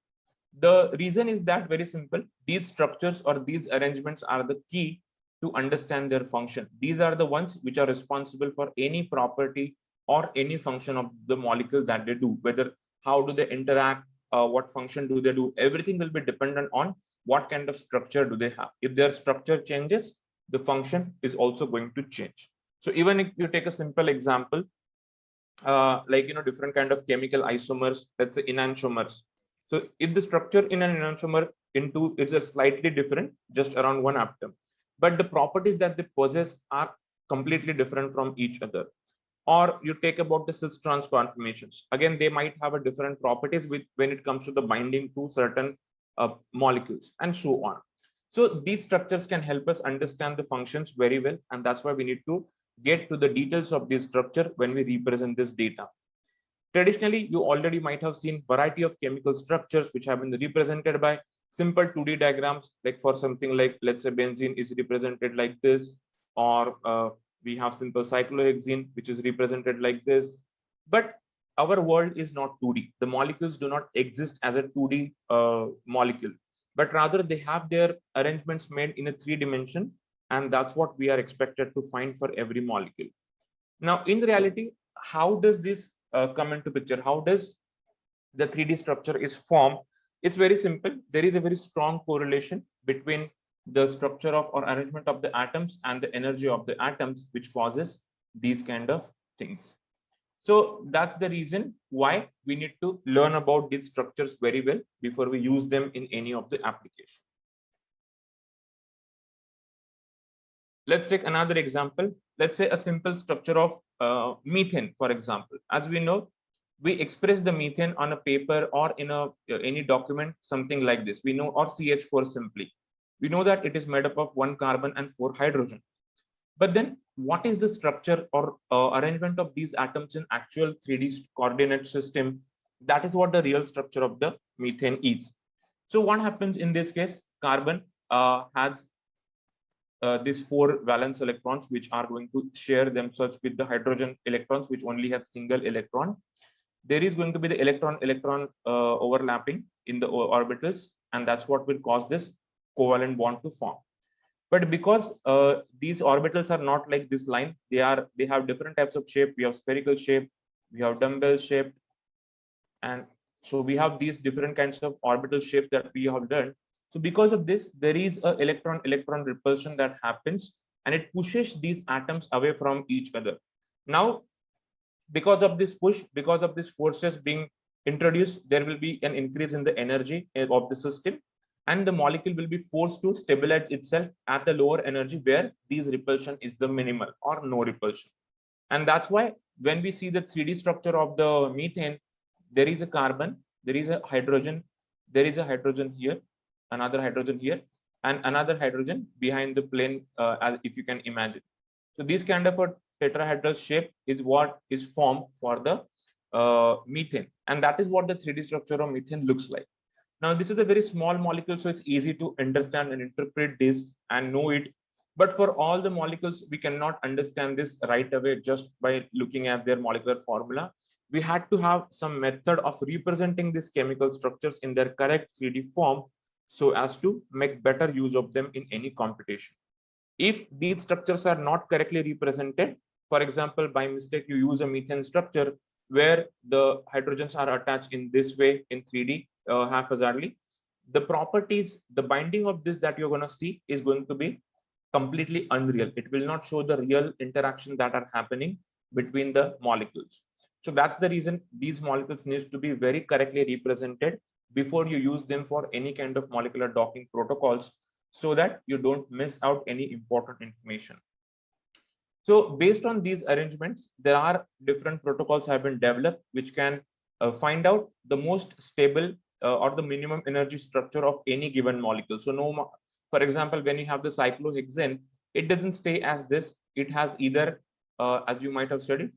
The reason is that very simple. These structures or these arrangements are the key to understand their function. These are the ones which are responsible for any property or any function of the molecule that they do, whether how do they interact, what function do they do. Everything will be dependent on what kind of structure do they have. If their structure changes, the function is also going to change. So even if you take a simple example, like different kind of chemical isomers, let's say enantiomers. So if the structure in an enantiomer into is a slightly different, just around one atom, but the properties that they possess are completely different from each other. Or you take about the cis trans conformations. Again, they might have a different properties with when it comes to the binding to certain molecules and so on. So these structures can help us understand the functions very well, and that's why we need to get to the details of this structure when we represent this data. Traditionally, you already might have seen variety of chemical structures which have been represented by simple 2D diagrams, like for something like, let's say, benzene is represented like this, or we have simple cyclohexene, which is represented like this. But our world is not 2D. The molecules do not exist as a 2D molecule, but rather they have their arrangements made in a 3D, and that's what we are expected to find for every molecule. Now, in reality, how does this come into picture? How does the 3D structure is formed? It's very simple. There is a very strong correlation between the structure of or arrangement of the atoms and the energy of the atoms, which causes these kind of things. So that's the reason why we need to learn about these structures very well before we use them in any of the application. Let's take another example. Let's say a simple structure of methane, for example. As we know, we express the methane on a paper or in any document, something like this. We know, or CH4 simply. We know that it is made up of 1 carbon and 4 hydrogen. But then what is the structure or arrangement of these atoms in actual 3D coordinate system? That is what the real structure of the methane is. So what happens in this case? Carbon has these 4 valence electrons, which are going to share themselves with the hydrogen electrons, which only have single electron. There is going to be the electron overlapping in the orbitals, and that's what will cause this covalent bond to form. But because these orbitals are not like this line, they have different types of shape. We have spherical shape, we have dumbbell shape, and so we have these different kinds of orbital shapes that we have done. So because of this, there is a electron repulsion that happens, and it pushes these atoms away from each other. Now, because of this push, because of these forces being introduced, there will be an increase in the energy of the system, and the molecule will be forced to stabilize itself at the lower energy where these repulsion is the minimal or no repulsion. And that's why when we see the 3D structure of the methane, there is a carbon, there is a hydrogen, there is a hydrogen here, another hydrogen here, and another hydrogen behind the plane, as if you can imagine. So this kind of a tetrahedral shape is what is formed for the methane, and that is what the 3D structure of methane looks like. Now, this is a very small molecule, so it's easy to understand and interpret this and know it. But for all the molecules, we cannot understand this right away just by looking at their molecular formula. We had to have some method of representing these chemical structures in their correct 3D form so as to make better use of them in any computation. If these structures are not correctly represented, for example, by mistake, you use a methane structure where the hydrogens are attached in this way in 3D haphazardly, the properties, the binding of this that you're going to see is going to be completely unreal. It will not show the real interaction that are happening between the molecules. So that's the reason these molecules needs to be very correctly represented before you use them for any kind of molecular docking protocols, so that you don't miss out any important information. So based on these arrangements, there are different protocols have been developed which can find out the most stable or the minimum energy structure of any given molecule. So no, for example, when you have the cyclohexane, it doesn't stay as this. It has either, as you might have studied,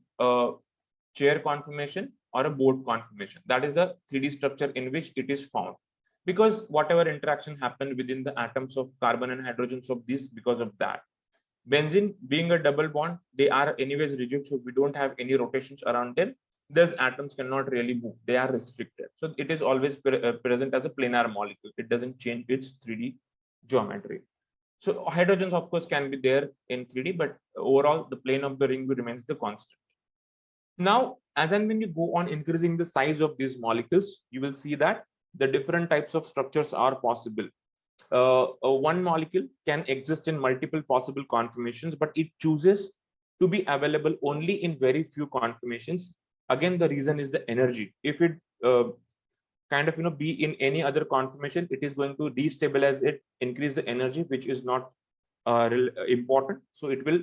chair conformation or a board conformation. That is the 3D structure in which it is found. Because whatever interaction happened within the atoms of carbon and hydrogens of this, because of that. Benzene being a double bond, they are anyways rigid, so we don't have any rotations around them. These atoms cannot really move, they are restricted. So it is always present as a planar molecule. It doesn't change its 3D geometry. So hydrogens, of course, can be there in 3D, but overall, the plane of the ring remains the constant. Now, as and when you go on increasing the size of these molecules, you will see that the different types of structures are possible. One molecule can exist in multiple possible conformations, but it chooses to be available only in very few conformations. Again, the reason is the energy. If it kind of be in any other conformation, it is going to destabilize it, increase the energy, which is not important. So it will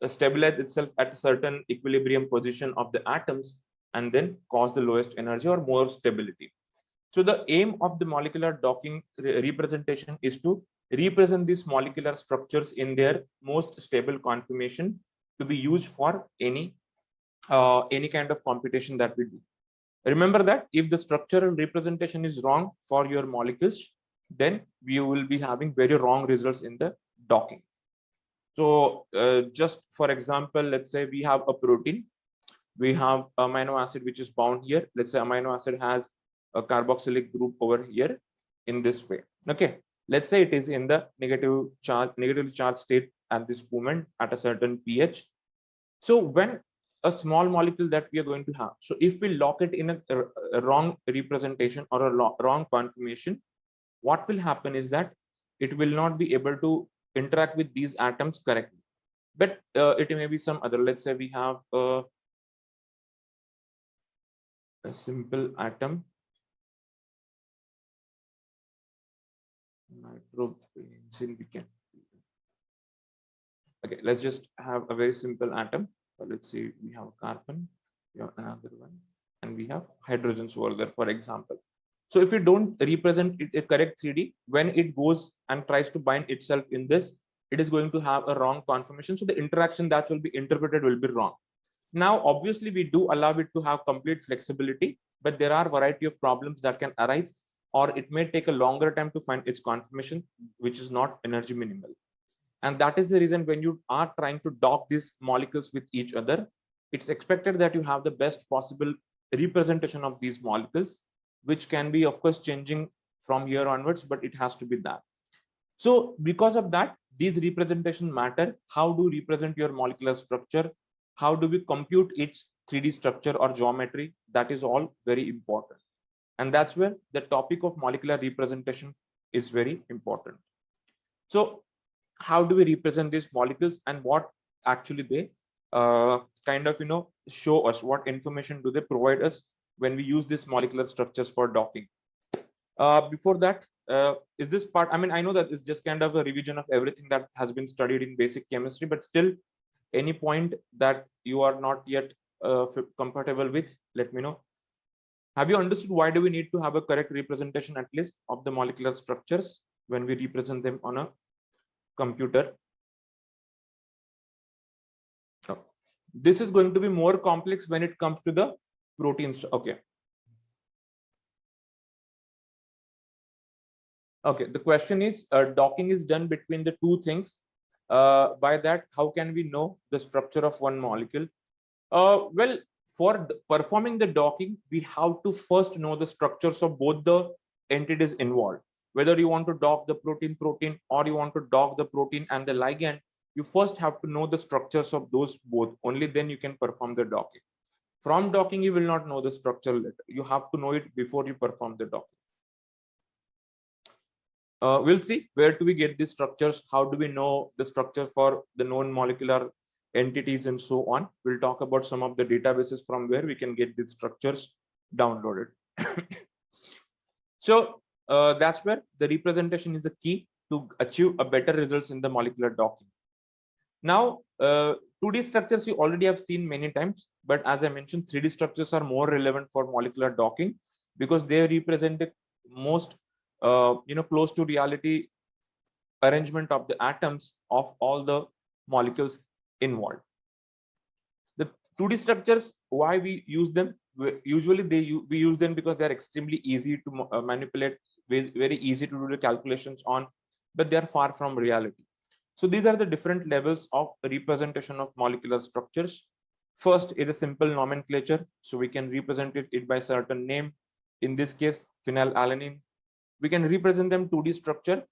stabilize itself at a certain equilibrium position of the atoms and then cause the lowest energy or more stability. So the aim of the molecular docking representation is to represent these molecular structures in their most stable conformation to be used for any kind of computation that we do. Remember that if the structural representation is wrong for your molecules, then we will be having very wrong results in the docking. So just for example, let's say we have a protein, we have amino acid which is bound here. Let's say amino acid has a carboxylic group over here in this way. Okay, let's say it is in the negatively charged state at this moment at a certain pH. So when a small molecule that we are going to have, so if we lock it in a wrong representation or a wrong conformation, what will happen is that it will not be able to interact with these atoms correctly. But it may be some other, let's say we have a simple atom, nitrobenzene, we can. Okay, let's just have a very simple atom. So let's see, we have carbon, we have another one, and we have hydrogens over there, for example. So if you don't represent it a correct 3D, when it goes and tries to bind itself in this, it is going to have a wrong conformation. So the interaction that will be interpreted will be wrong. Now, obviously, we do allow it to have complete flexibility, but there are a variety of problems that can arise, or it may take a longer time to find its conformation, which is not energy minimal. And that is the reason when you are trying to dock these molecules with each other, it's expected that you have the best possible representation of these molecules, which can be, of course, changing from here onwards, but it has to be that. So because of that, these representation matter. How do you represent your molecular structure? How do we compute its 3D structure or geometry? That is all very important. And that's where the topic of molecular representation is very important. So how do we represent these molecules and what actually they kind of show us, what information do they provide us when we use these molecular structures for docking? Before that, is this part, I mean, I know that it's just kind of a revision of everything that has been studied in basic chemistry, but still any point that you are not yet compatible with, let me know. Have you understood why do we need to have a correct representation at least of the molecular structures when we represent them on a computer? This is going to be more complex when it comes to the proteins. Okay. Okay, the question is docking is done between the two things. By that, how can we know the structure of one molecule? Well, for performing the docking, we have to first know the structures of both the entities involved. Whether you want to dock the protein or you want to dock the protein and the ligand, you first have to know the structures of those both. Only then you can perform the docking. From docking, you will not know the structure later. You have to know it before you perform the docking. We'll see where do we get these structures, how do we know the structure for the known molecular entities and so on. We'll talk about some of the databases from where we can get these structures downloaded. So that's where the representation is the key to achieve a better results in the molecular docking. Now 2D structures you already have seen many times, but as I mentioned, 3D structures are more relevant for molecular docking because they represent the most close to reality arrangement of the atoms of all the molecules involved. The 2D structures, why we use them? Usually we use them because they are extremely easy to manipulate, very easy to do the calculations on, but they are far from reality. So these are the different levels of representation of molecular structures. First is a simple nomenclature. So we can represent it by certain name. In this case, phenylalanine. We can represent them 2D structure,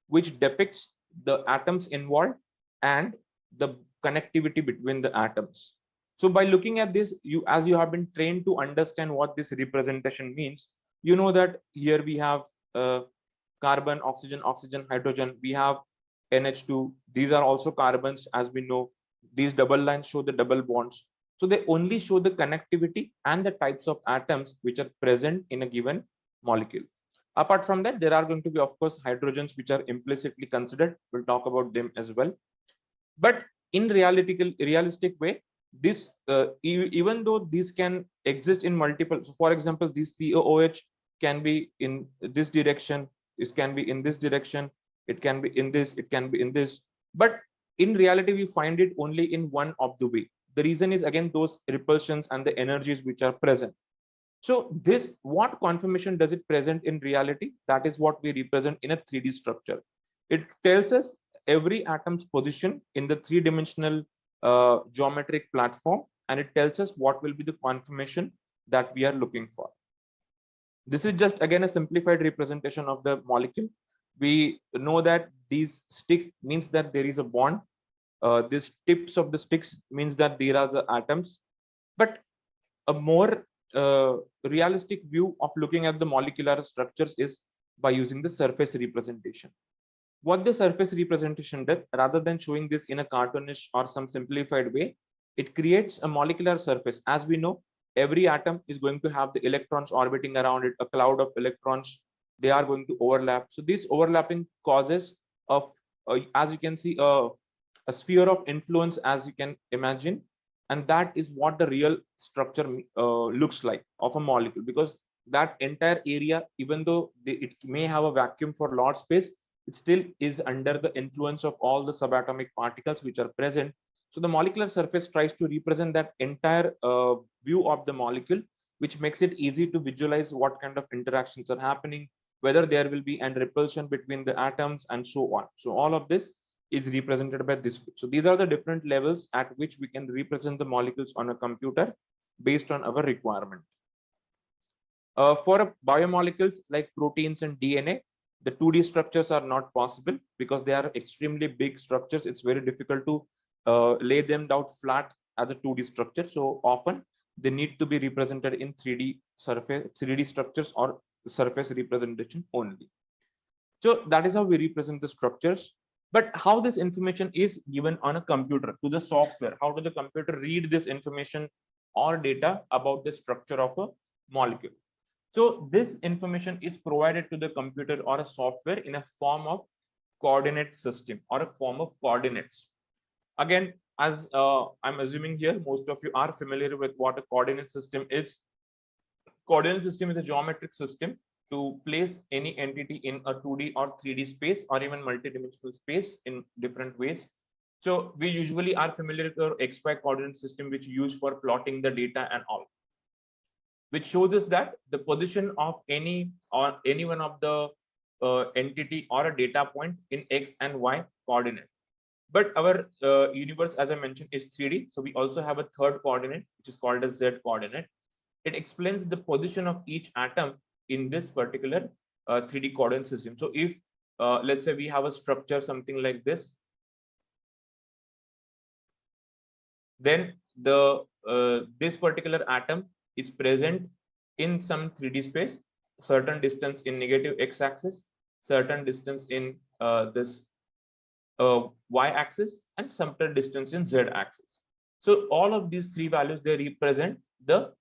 which depicts the atoms involved and the connectivity between the atoms. So by looking at this, as you have been trained to understand what this representation means, you know that here we have carbon, oxygen, hydrogen. We have NH2. These are also carbons, as we know. These double lines show the double bonds. So they only show the connectivity and the types of atoms which are present in a given molecule. Apart from that, there are going to be, of course, hydrogens which are implicitly considered. We'll talk about them as well. But in realistic way, this even though these can exist in multiple, so for example, this COOH can be in this direction, this can be in this direction, it can be in this, it can be in this, but in reality we find it only in one of the way. The reason is again those repulsions and the energies which are present. So this, what conformation does it present in reality? That is what we represent in a 3D structure. It tells us every atom's position in the three-dimensional geometric platform, and it tells us what will be the conformation that we are looking for. This is just again a simplified representation of the molecule. We know that these stick means that there is a bond. These tips of the sticks means that there are the atoms. But a more realistic view of looking at the molecular structures is by using the surface representation. What the surface representation does, rather than showing this in a cartoonish or some simplified way, it creates a molecular surface. As we know, every atom is going to have the electrons orbiting around it, a cloud of electrons. They are going to overlap. So this overlapping causes of, as you can see, a sphere of influence, as you can imagine. And that is what the real structure looks like of a molecule, because that entire area, even though it may have a vacuum for large space, it still is under the influence of all the subatomic particles which are present. So the molecular surface tries to represent that entire view of the molecule, which makes it easy to visualize what kind of interactions are happening, whether there will be an repulsion between the atoms and so on. So all of this is represented by this. So these are the different levels at which we can represent the molecules on a computer based on our requirement. For biomolecules like proteins and DNA, the 2D structures are not possible because they are extremely big structures. It's very difficult to lay them down flat as a 2D structure. So often they need to be represented in 3D surface, 3D structures or surface representation only. So that is how we represent the structures. But how this information is given on a computer to the software? How does the computer read this information or data about the structure of a molecule? So this information is provided to the computer or a software in a form of coordinate system or a form of coordinates. Again, as I'm assuming here, most of you are familiar with what a coordinate system is. Coordinate system is a geometric system to place any entity in a 2D or 3D space or even multidimensional space in different ways. So we usually are familiar with our XY coordinate system, which used for plotting the data and all, which shows us that the position of any or any one of the entity or a data point in X and Y coordinate. But our universe, as I mentioned, is 3D. So we also have a third coordinate, which is called as Z coordinate. It explains the position of each atom in this particular 3D coordinate system. So if let's say we have a structure something like this, then the this particular atom is present in some 3D space, certain distance in negative x-axis, certain distance in this y-axis, and certain distance in z-axis. So all of these three values, they represent the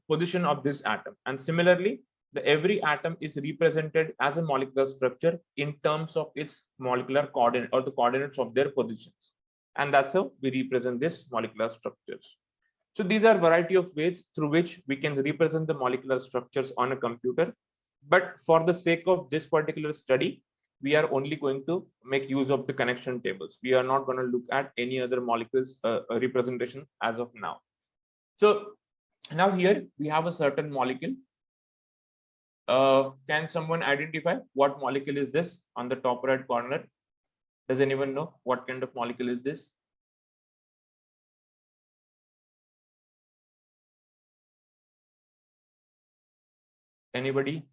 position of this atom. And similarly, every atom is represented as a molecular structure in terms of its molecular coordinate or the coordinates of their positions. And that's how we represent this molecular structures. So these are a variety of ways through which we can represent the molecular structures on a computer. But for the sake of this particular study, we are only going to make use of the connection tables. We are not going to look at any other molecules representation as of now. So now here we have a certain molecule. Can someone identify what molecule is this on the top right corner? Does anyone know what kind of molecule is this? Anybody?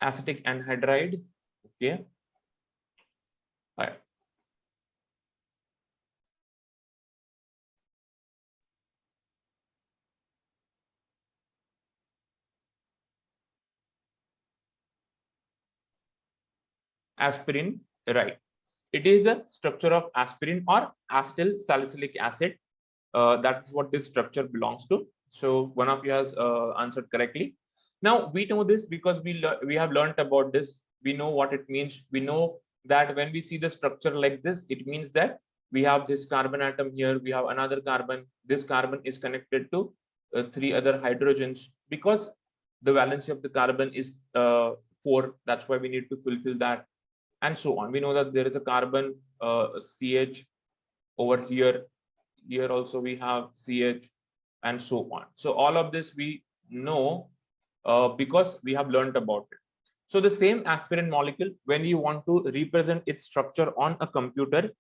Acetic anhydride. Okay. All right. Aspirin, right? It is the structure of aspirin or acetyl salicylic acid. That's what this structure belongs to. So one of you has answered correctly. Now we know this because we have learned about this. We know what it means. We know that when we see the structure like this, it means that we have this carbon atom here. We have another carbon. This carbon is connected to three other hydrogens because the valency of the carbon is 4. That's why we need to fulfill that, and so on. We know that there is a carbon CH over here. Here also we have CH, and so on. So all of this we know because we have learned about it. So the same aspirin molecule, when you want to represent its structure on a computer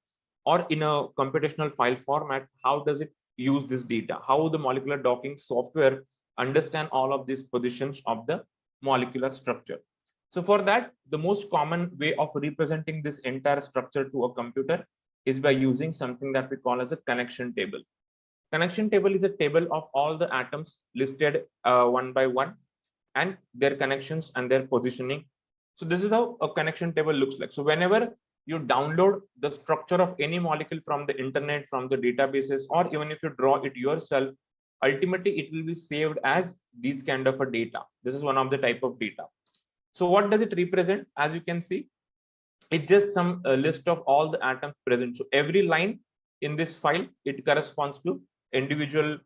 or in a computational file format, how does it use this data? How the molecular docking software understand all of these positions of the molecular structure? So for that, the most common way of representing this entire structure to a computer is by using something that we call as a connection table. Connection table is a table of all the atoms listed one by one and their connections and their positioning. So this is how a connection table looks like. So whenever you download the structure of any molecule from the internet, from the databases, or even if you draw it yourself, ultimately it will be saved as these kind of a data. This is one of the type of data. So what does it represent? As you can see, it's just some list of all the atoms present. So every line in this file, it corresponds to individual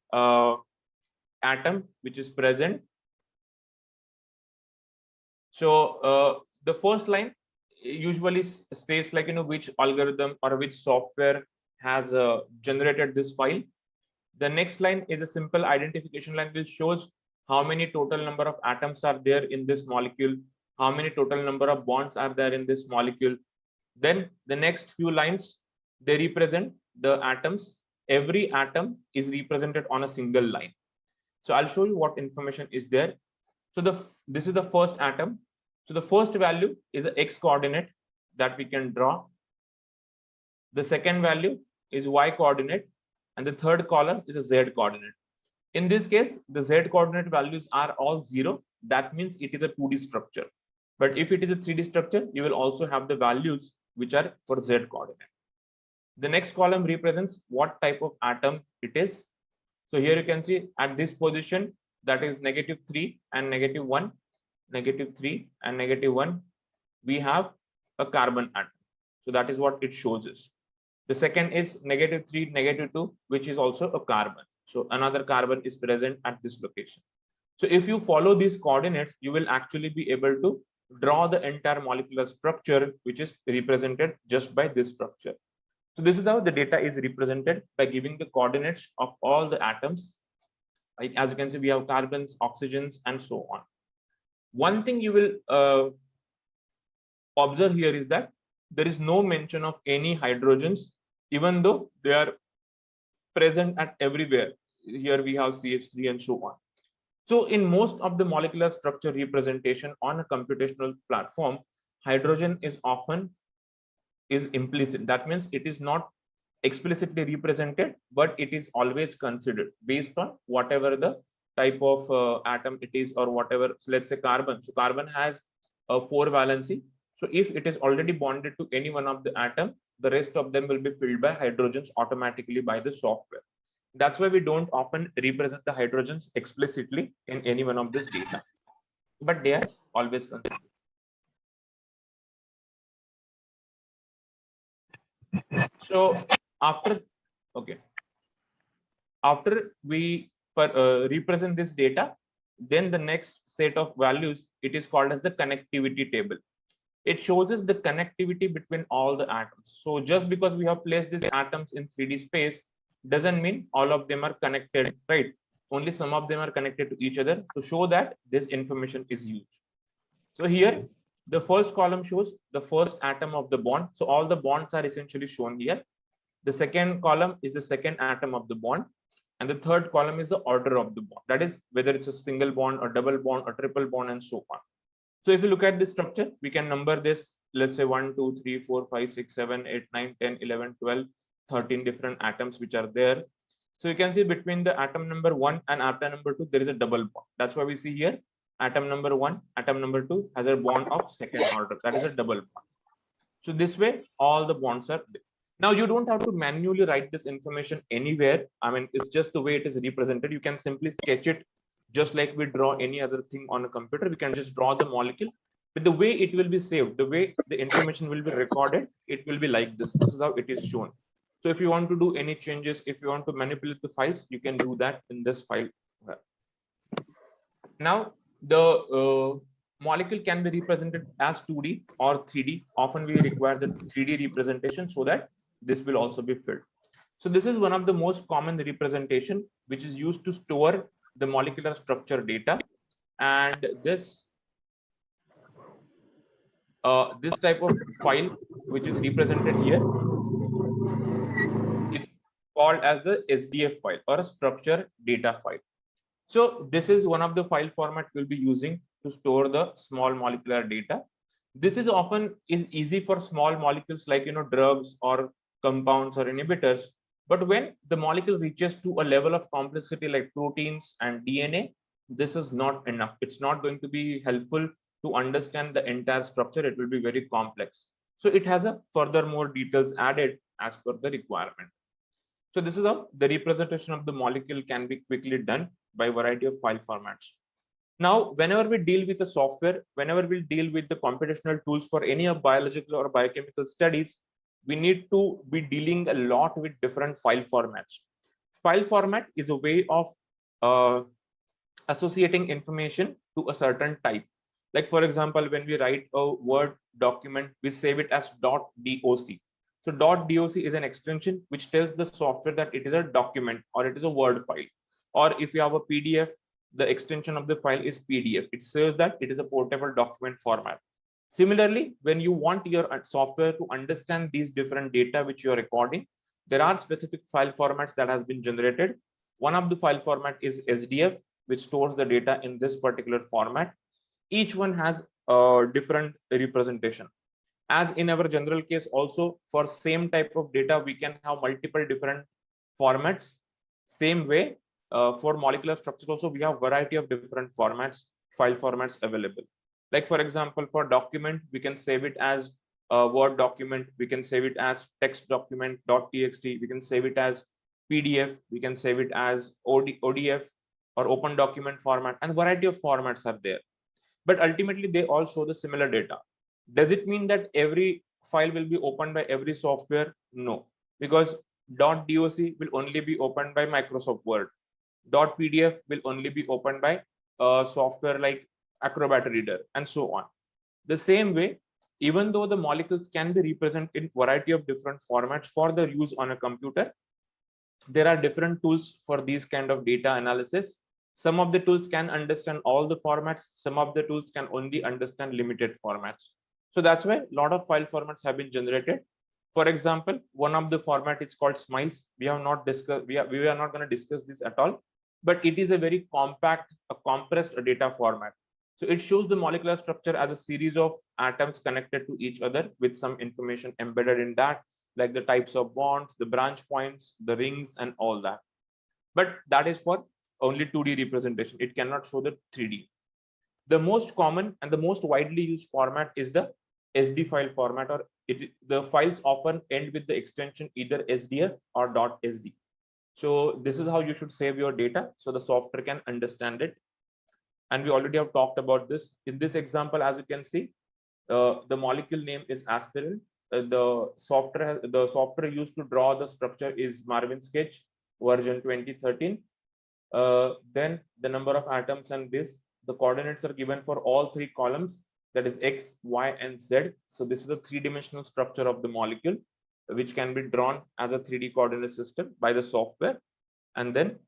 atom which is present. So the first line usually states like, which algorithm or which software has generated this file. The next line is a simple identification line which shows how many total number of atoms are there in this molecule, how many total number of bonds are there in this molecule. Then the next few lines, they represent the atoms. Every atom is represented on a single line. So I'll show you what information is there. So this is the first atom. So the first value is the x coordinate that we can draw. The second value is y coordinate, and the third column is a z coordinate. In this case, the z coordinate values are all 0. That means it is a 2D structure. But if it is a 3D structure, you will also have the values which are for z coordinate. The next column represents what type of atom it is. So here you can see at this position, that is -3 and -1, -3 and -1, we have a carbon atom. So that is what it shows us. The second is -3, -2, which is also a carbon. So another carbon is present at this location. So if you follow these coordinates, you will actually be able to draw the entire molecular structure, which is represented just by this structure. So this is how the data is represented by giving the coordinates of all the atoms. Like, as you can see, we have carbons, oxygens, and so on. One thing you will observe here is that there is no mention of any hydrogens, even though they are present at everywhere. Here we have CH3 and so on. So in most of the molecular structure representation on a computational platform, hydrogen is often implicit. That means it is not explicitly represented, but it is always considered based on whatever the type of atom it is, or whatever. So let's say carbon. So carbon has a 4 valency. So if it is already bonded to any one of the atom, the rest of them will be filled by hydrogens automatically by the software. That's why we don't often represent the hydrogens explicitly in any one of this data, but they are always considered. So after we represent this data, then the next set of values, it is called as the connectivity table. It shows us the connectivity between all the atoms. So just because we have placed these atoms in 3D space doesn't mean all of them are connected, right? Only some of them are connected to each other to show that this information is used. So here, the first column shows the first atom of the bond. So all the bonds are essentially shown here. The second column is the second atom of the bond. And the third column is the order of the bond. That is whether it's a single bond or double bond or triple bond and so on. So if you look at this structure, we can number this, let's say 1, 2, 3, 4, 5, 6, 7, 8, 9, 10, 11, 12, 13 different atoms which are there. So you can see between the atom number 1 and atom number 2, there is a double bond. That's why we see here atom number 1, atom number 2 has a bond of second order. That is a double bond. So this way, all the bonds are there. Now you don't have to manually write this information anywhere. I mean, it's just the way it is represented. You can simply sketch it just like we draw any other thing on a computer. We can just draw the molecule, but the way it will be saved, the way the information will be recorded, it will be like this. This is how it is shown. So if you want to do any changes, if you want to manipulate the files, you can do that in this file. Now the molecule can be represented as 2D or 3D. Often we require the 3D representation so that this will also be filled. So this is one of the most common representation which is used to store the molecular structure data. And this this type of file which is represented here is called as the SDF file, or a structure data file. So this is one of the file format we'll be using to store the small molecular data. This is often easy for small molecules like drugs or compounds or inhibitors. But when the molecule reaches to a level of complexity like proteins and DNA, this is not enough. It's not going to be helpful to understand the entire structure. It will be very complex. So it has a further more details added as per the requirement. So this is how the representation of the molecule can be quickly done by a variety of file formats. Now, whenever we deal with the software, whenever we deal with the computational tools for any of biological or biochemical studies, we need to be dealing a lot with different file formats. File format is a way of associating information to a certain type. Like for example, when we write a Word document, we save it as .doc. So .doc is an extension which tells the software that it is a document or it is a Word file. Or if you have a PDF, the extension of the file is PDF. It says that it is a portable document format. Similarly, when you want your software to understand these different data which you are recording, there are specific file formats that has been generated. One of the file format is SDF, which stores the data in this particular format. Each one has a different representation. As in our general case, also for same type of data, we can have multiple different formats. Same way, for molecular structures also, we have variety of different formats, file formats available. Like for example, for document, we can save it as a Word document. We can save it as text document .txt. We can save it as PDF. We can save it as ODF or open document format, and variety of formats are there. But ultimately, they all show the similar data. Does it mean that every file will be opened by every software? No, because .doc will only be opened by Microsoft Word. .pdf will only be opened by software like Acrobat Reader and so on. The same way, Even though the molecules can be represented in variety of different formats for the use on a computer, there are different tools for these kind of data analysis. Some of the tools can understand all the formats, some of the tools can only understand limited formats. So that's why a lot of file formats have been generated. For example, one of the format is called smiles. We have not discussed, we are not going to discuss this at all, but it is a very compact, a compressed data format. So it shows the molecular structure as a series of atoms connected to each other with some information embedded in that, like the types of bonds, the branch points, the rings, and all that. But that is for only 2D representation. It cannot show the 3D. The most common and the most widely used format is the SD file format, or the files often end with the extension either SDF or .sd. So this is how you should save your data so the software can understand it. And we already have talked about this. In this example, as you can see, the molecule name is aspirin. The software used to draw the structure is Marvin Sketch version 2013. Then the number of atoms and this, the coordinates are given for all three columns, that is X, Y, and Z. So this is a three-dimensional structure of the molecule, which can be drawn as a 3D coordinate system by the software. And then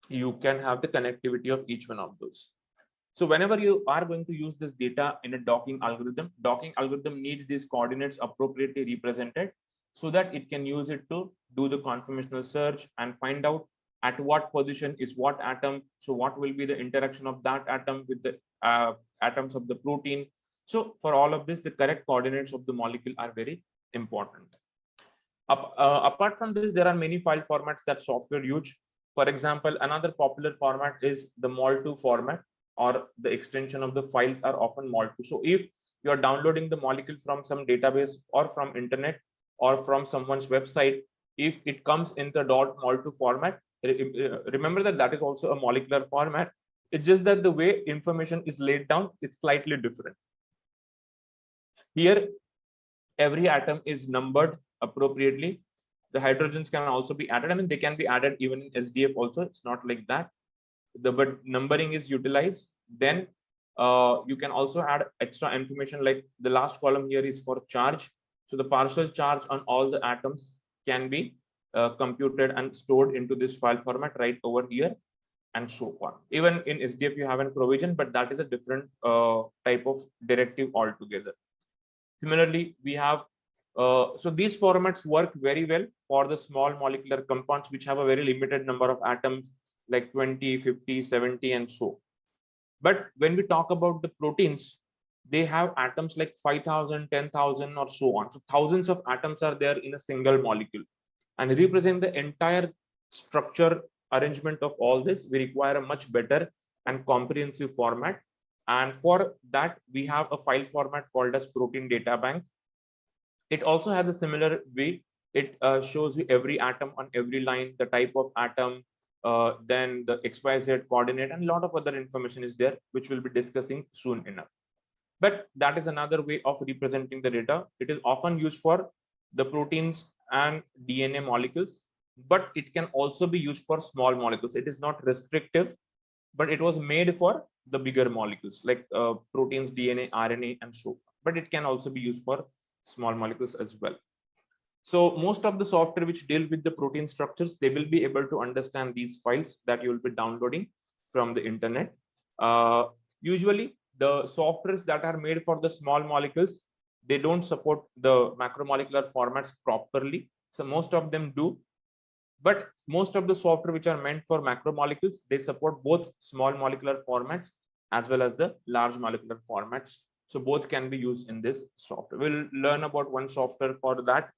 you can have the connectivity of each one of those. So whenever you are going to use this data in a docking algorithm needs these coordinates appropriately represented so that it can use it to do the conformational search and find out at what position is what atom. So what will be the interaction of that atom with the atoms of the protein. So for all of this, the correct coordinates of the molecule are very important. Apart from this, there are many file formats that software use. For example, another popular format is the mol2 format, or the extension of the files are often mol2. So if you are downloading the molecule from some database or from internet or from someone's website, if it comes in the .mol2 format, remember that that is also a molecular format. It's just that the way information is laid down, it's slightly different. Here, every atom is numbered appropriately. The hydrogens can also be added. I mean, they can be added even in SDF also. It's not like that. But numbering is utilized. Then you can also add extra information, like the last column here is for charge. So the partial charge on all the atoms can be computed and stored into this file format right over here, and so on. Even in SDF you have a provision, but that is a different type of directive altogether. Similarly, we have so these formats work very well for the small molecular compounds which have a very limited number of atoms, like 20, 50, 70, and so. But when we talk about the proteins, they have atoms like 5,000, 10,000, or so on. So thousands of atoms are there in a single molecule, and represent the entire structure arrangement of all this. We require a much better and comprehensive format. And for that, we have a file format called as protein data bank. It also has a similar way. It shows you every atom on every line, the type of atom, then the XYZ coordinate, and a lot of other information is there, which we'll be discussing soon enough. But that is another way of representing the data. It is often used for the proteins and DNA molecules, but it can also be used for small molecules. It is not restrictive, but it was made for the bigger molecules like proteins, DNA, RNA, and so on. But it can also be used for small molecules as well. So most of the software which deal with the protein structures, they will be able to understand these files that you will be downloading from the internet. Usually the softwares that are made for the small molecules, they don't support the macromolecular formats properly. So most of them do, but most of the software which are meant for macromolecules, they support both small molecular formats as well as the large molecular formats. So both can be used in this software. We'll learn about one software for that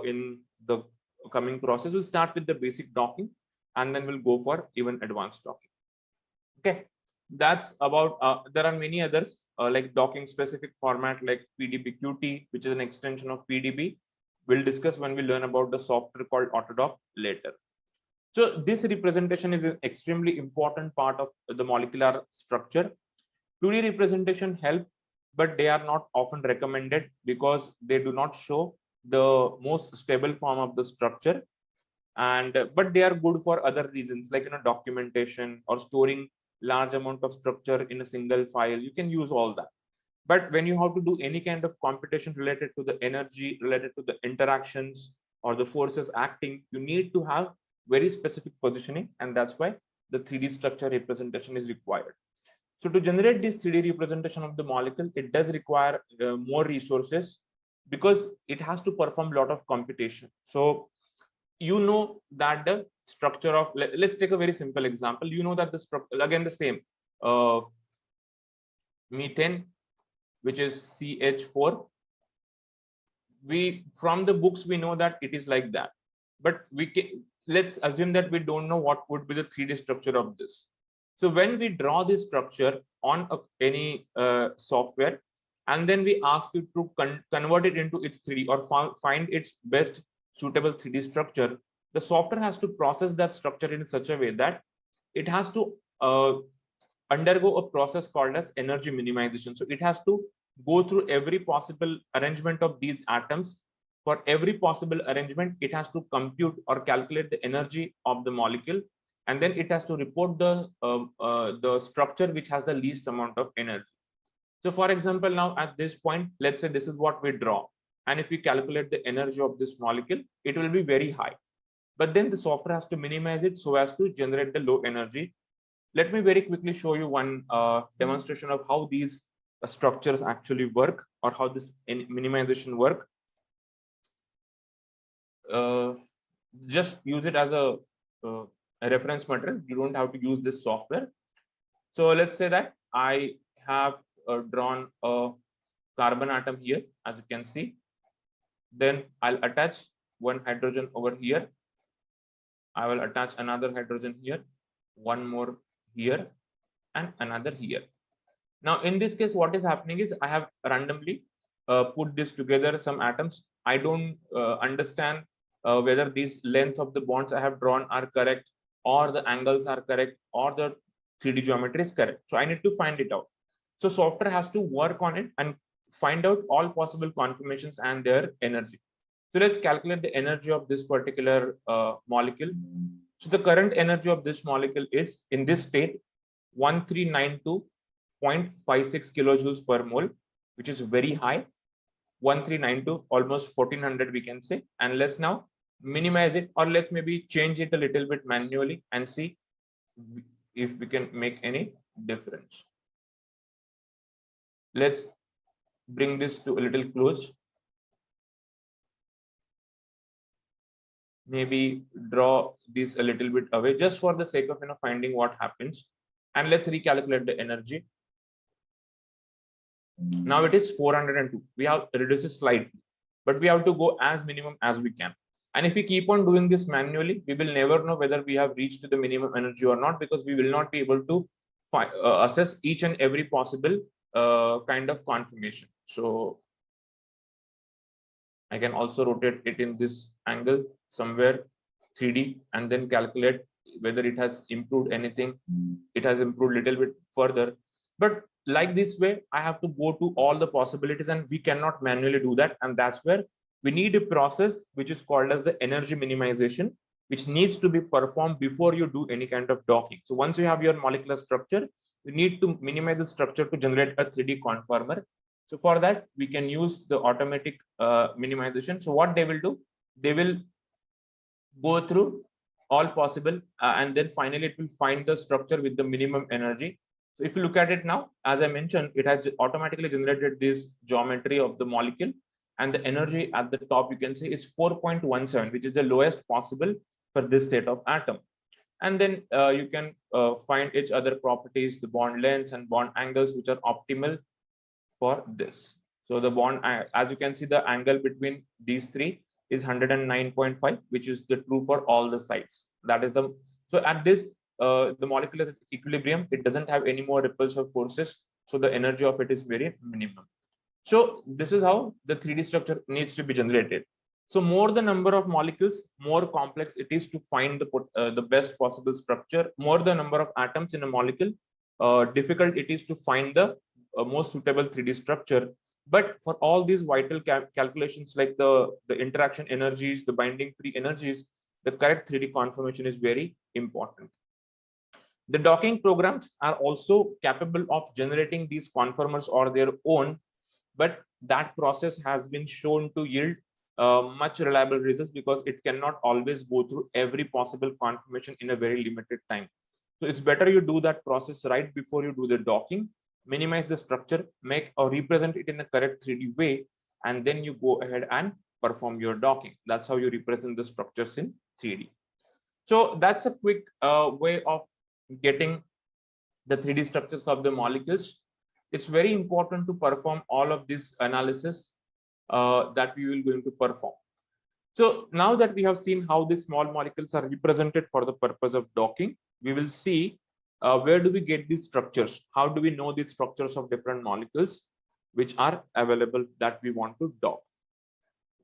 in the coming process. We'll start with the basic docking, and then we'll go for even advanced docking. Okay, that's about, there are many others like docking specific format like PDBQT, which is an extension of PDB. We'll discuss when we learn about the software called Autodock later. So this representation is an extremely important part of the molecular structure. 2D representation help, but they are not often recommended because they do not show the most stable form of the structure. And but they are good for other reasons, like documentation or storing large amount of structure in a single file. You can use all that. But when you have to do any kind of computation related to the energy, related to the interactions or the forces acting, you need to have very specific positioning, and that's why the 3D structure representation is required. So to generate this 3D representation of the molecule, it does require more resources because it has to perform a lot of computation. So you know that the structure of, let's take a very simple example. You know that the structure, again the same, methane, which is CH4. We, from the books, we know that it is like that, but we can, let's assume that we don't know what would be the 3D structure of this. So when we draw this structure on any software, and then we ask you to convert it into its 3D or find its best suitable 3D structure, the software has to process that structure in such a way that it has to undergo a process called as energy minimization. So it has to go through every possible arrangement of these atoms. For every possible arrangement, it has to compute or calculate the energy of the molecule, and then it has to report the structure which has the least amount of energy. So for example, now at this point, let's say this is what we draw, and if we calculate the energy of this molecule, it will be very high. But then the software has to minimize it so as to generate the low energy. Let me very quickly show you one demonstration of how these structures actually work, or how this minimization work. Just use it as a reference material. You don't have to use this software. So let's say that I have drawn a carbon atom here, as you can see. Then I'll attach one hydrogen over here. I will attach another hydrogen here, one more here, and another here. Now, in this case, what is happening is I have randomly put this together, some atoms. I don't understand whether these length of the bonds I have drawn are correct, or the angles are correct, or the 3D geometry is correct. So I need to find it out. So software has to work on it and find out all possible conformations and their energy. So let's calculate the energy of this particular molecule. So the current energy of this molecule is, in this state, 1392.56 kilojoules per mole, which is very high. 1392, almost 1400 we can say. And let's now minimize it, or let's maybe change it a little bit manually and see if we can make any difference. Let's bring this to a little close. Maybe draw this a little bit away, just for the sake of finding what happens. And let's recalculate the energy. Now it is 402. We have reduced it slightly, but we have to go as minimum as we can. And if we keep on doing this manually, we will never know whether we have reached the minimum energy or not, because we will not be able to assess each and every possible kind of conformation. So I can also rotate it in this angle somewhere 3D, and then calculate whether it has improved anything. It has improved a little bit further, but like this way, I have to go to all the possibilities, and we cannot manually do that. And that's where we need a process which is called as the energy minimization, which needs to be performed before you do any kind of docking. So once you have your molecular structure, you need to minimize the structure to generate a 3D conformer. So for that, we can use the automatic minimization. So what they will do, they will go through all possible, and then finally it will find the structure with the minimum energy. So if you look at it now, as I mentioned, it has automatically generated this geometry of the molecule, and the energy at the top you can see is 4.17, which is the lowest possible for this set of atom. And then you can find each other properties, the bond lengths and bond angles, which are optimal for this. So the bond, as you can see, the angle between these three is 109.5, which is the true for all the sites. That is the, so at this the molecule is at equilibrium. It doesn't have any more repulsive forces, so the energy of it is very minimum. So this is how the 3D structure needs to be generated. So more the number of molecules, more complex it is to find the best possible structure. More the number of atoms in a molecule, difficult it is to find the most suitable 3D structure. But for all these vital calculations, like the interaction energies, the binding free energies, the correct 3D conformation is very important. The docking programs are also capable of generating these conformers or their own, but that process has been shown to yield much reliable results because it cannot always go through every possible conformation in a very limited time. So it's better you do that process right before you do the docking, minimize the structure, make or represent it in a correct 3D way, and then you go ahead and perform your docking. That's how you represent the structures in 3D. So that's a quick way of getting the 3D structures of the molecules. It's very important to perform all of this analysis that we will going to perform. So now that we have seen how these small molecules are represented for the purpose of docking, we will see where do we get these structures? How do we know these structures of different molecules which are available that we want to dock?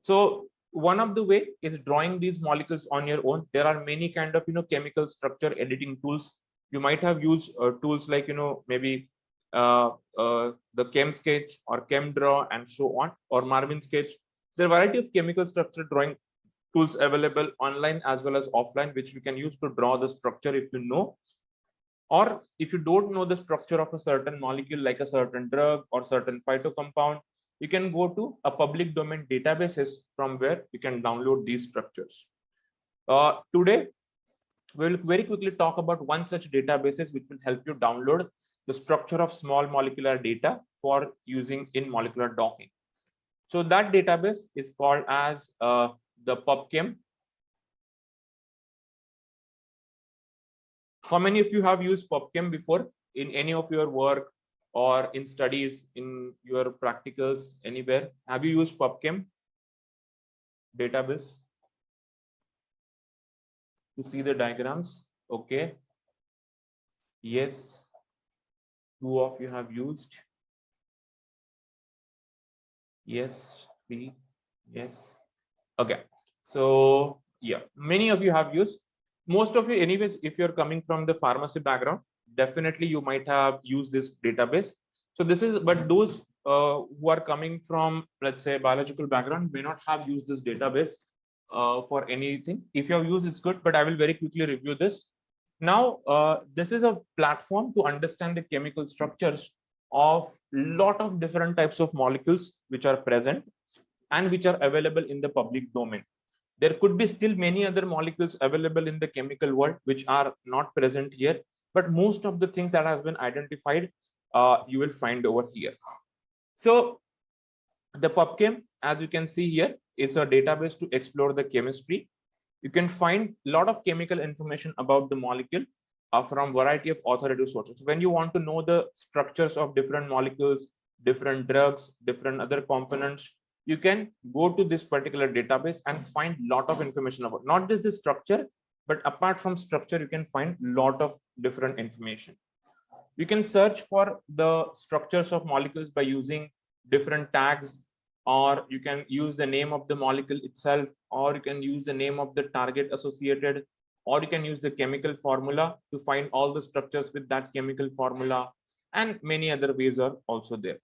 So one of the way is drawing these molecules on your own. There are many kind of chemical structure editing tools. You might have used tools like maybe the Chem Sketch or Chem Draw and so on, or Marvin Sketch. There are a variety of chemical structure drawing tools available online as well as offline, which we can use to draw the structure if you know. Or if you don't know the structure of a certain molecule, like a certain drug or certain phytocompound, you can go to a public domain databases from where you can download these structures. Today, we'll very quickly talk about one such databases which will help you download the structure of small molecular data for using in molecular docking. So that database is called as the PubChem. How many of you have used PubChem before in any of your work or in studies, in your practicals, anywhere? Have you used PubChem database to see the diagrams? Okay. Yes. 2 of you have used. Yes. 3. Yes. Okay. So yeah, many of you have used. Most of you, anyways, if you're coming from the pharmacy background, definitely you might have used this database. So this is, but those who are coming from, let's say, biological background may not have used this database for anything. If you have used, it's good, but I will very quickly review this. Now, this is a platform to understand the chemical structures of lot of different types of molecules which are present and which are available in the public domain. There could be still many other molecules available in the chemical world which are not present here, but most of the things that has been identified, you will find over here. So the PubChem, as you can see here, is a database to explore the chemistry. You can find a lot of chemical information about the molecule from variety of authoritative sources. When you want to know the structures of different molecules, different drugs, different other components, you can go to this particular database and find a lot of information about not just the structure, but apart from structure, you can find a lot of different information. You can search for the structures of molecules by using different tags, or you can use the name of the molecule itself, or you can use the name of the target associated, or you can use the chemical formula to find all the structures with that chemical formula, and many other ways are also there.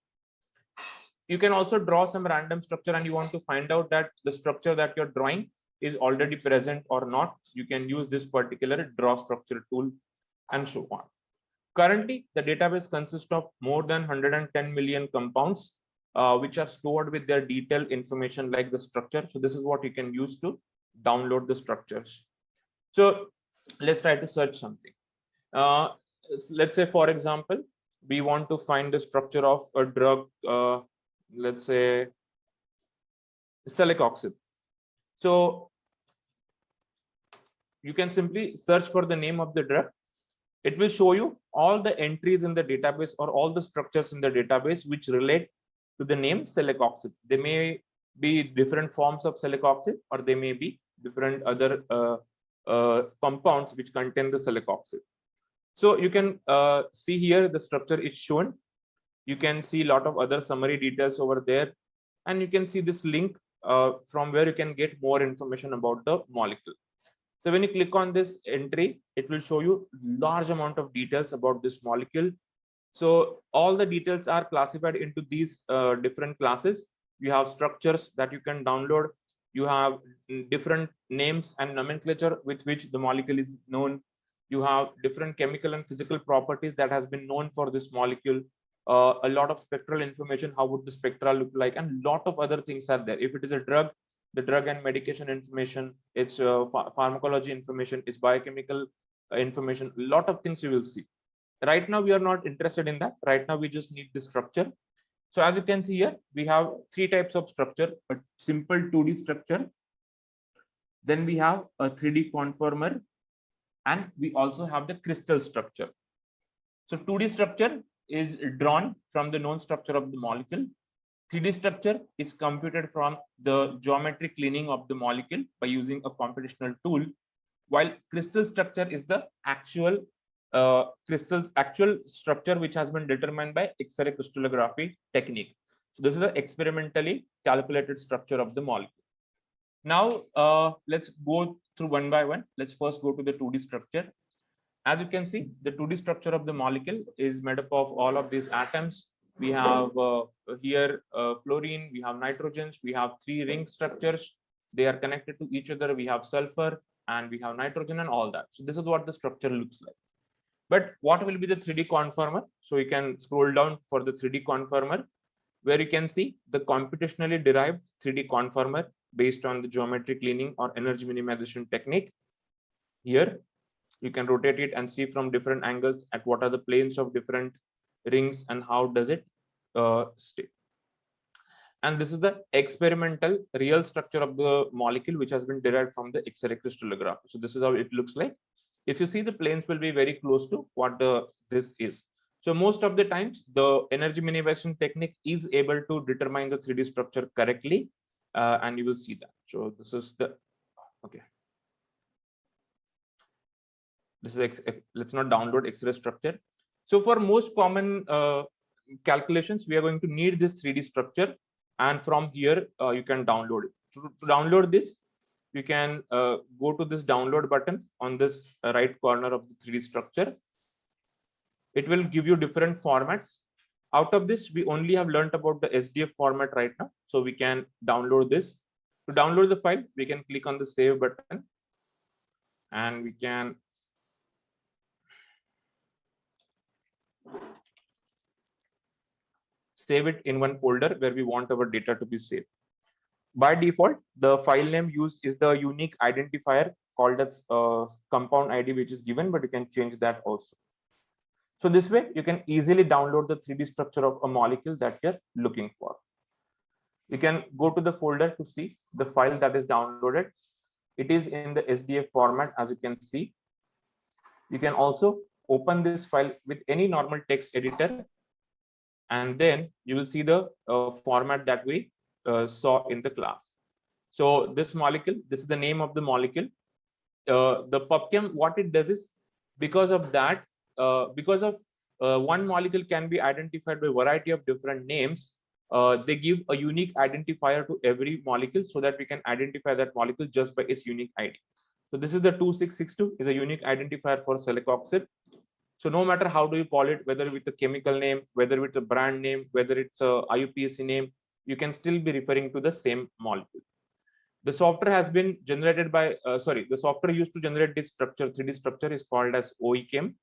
You can also draw some random structure and you want to find out that the structure that you're drawing is already present or not. You can use this particular draw structure tool and so on. Currently, the database consists of more than 110 million compounds, which are stored with their detailed information like the structure. So this is what you can use to download the structures. So let's try to search something. Let's say, for example, we want to find the structure of a drug, let's say celecoxib. So you can simply search for the name of the drug. It will show you all the entries in the database or all the structures in the database which relate to the name celecoxib. They may be different forms of celecoxib, or they may be different other compounds which contain the celecoxib. So you can see here the structure is shown. You can see a lot of other summary details over there, and you can see this link from where you can get more information about the molecule. So when you click on this entry, it will show you large amount of details about this molecule. So all the details are classified into these different classes. You have structures that you can download. You have different names and nomenclature with which the molecule is known. You have different chemical and physical properties that has been known for this molecule. A lot of spectral information, how would the spectra look like, and lot of other things are there. If it is a drug, the drug and medication information, its pharmacology information, its biochemical information, a lot of things you will see. Right now, we are not interested in that. Right now, we just need the structure. So as you can see here, we have three types of structure: a simple 2D structure, then we have a 3D conformer, and we also have the crystal structure. So 2D structure is drawn from the known structure of the molecule. 3D structure is computed from the geometric cleaning of the molecule by using a computational tool, while crystal structure is the actual actual structure which has been determined by X-ray crystallography technique. So this is an experimentally calculated structure of the molecule. Now let's go through one by one. Let's first go to the 2D structure. As you can see, the 2D structure of the molecule is made up of all of these atoms. We have here fluorine, we have nitrogens, we have 3 ring structures. They are connected to each other. We have sulfur and we have nitrogen and all that. So this is what the structure looks like. But what will be the 3D conformer? So you can scroll down for the 3D conformer, where you can see the computationally derived 3D conformer based on the geometric cleaning or energy minimization technique. Here, you can rotate it and see from different angles at what are the planes of different rings and how does it stay. And this is the experimental real structure of the molecule, which has been derived from the X-ray crystallography. So this is how it looks like. If you see, the planes will be very close to what this is. So most of the times, the energy minimization technique is able to determine the 3D structure correctly, and you will see that. So this is the, okay. This is let's not download X-ray structure. So for most common calculations, we are going to need this 3D structure, and from here you can download it. To download this, you can go to this download button on this right corner of the 3D structure. It will give you different formats. Out of this, we only have learned about the SDF format right now, so we can download this. To download the file, we can click on the save button, and we can save it in one folder where we want our data to be saved. By default, the file name used is the unique identifier called as compound ID, which is given, but you can change that also. So this way, you can easily download the 3D structure of a molecule that you're looking for. You can go to the folder to see the file that is downloaded. It is in the SDF format, as you can see. You can also open this file with any normal text editor, and then you will see the format that we saw in the class. So this molecule, this is the name of the molecule. The PubChem, what it does is, because of that, one molecule can be identified by a variety of different names, they give a unique identifier to every molecule so that we can identify that molecule just by its unique ID. So this is the 2662 is a unique identifier for celecoxib. So no matter how do you call it, whether with a chemical name, whether with a brand name, whether it's a IUPAC name, you can still be referring to the same molecule. The software has been generated by, the software used to generate this structure, 3D structure, is called as OEChem.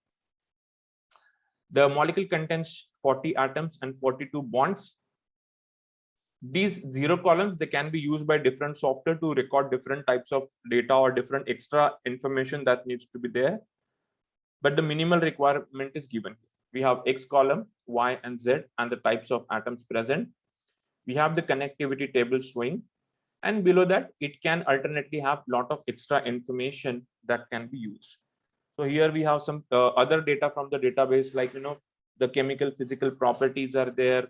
The molecule contains 40 atoms and 42 bonds. These 0 columns, they can be used by different software to record different types of data or different extra information that needs to be there. But the minimal requirement is given. We have X column, Y and Z, and the types of atoms present. We have the connectivity table showing, and below that, it can alternately have a lot of extra information that can be used. So here we have some other data from the database, like, the chemical physical properties are there,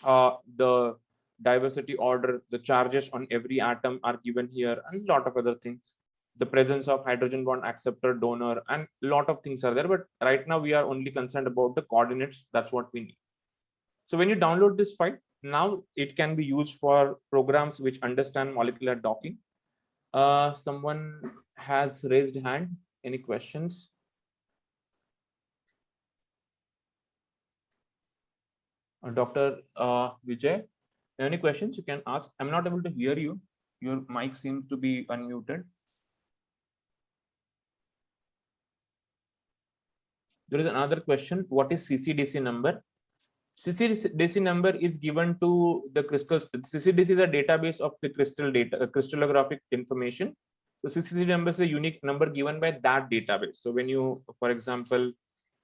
the diversity order, the charges on every atom are given here, and a lot of other things. The presence of hydrogen bond acceptor, donor, and a lot of things are there. But right now we are only concerned about the coordinates. That's what we need. So when you download this file, now it can be used for programs which understand molecular docking. Someone has raised hand. Any questions? Dr. Vijay, any questions you can ask? I'm not able to hear you. Your mic seems to be unmuted. There is another question. What is CCDC number? CCDC number is given to the crystals. CCDC is a database of the crystal data, crystallographic information. So CCDC number is a unique number given by that database. So when you, for example,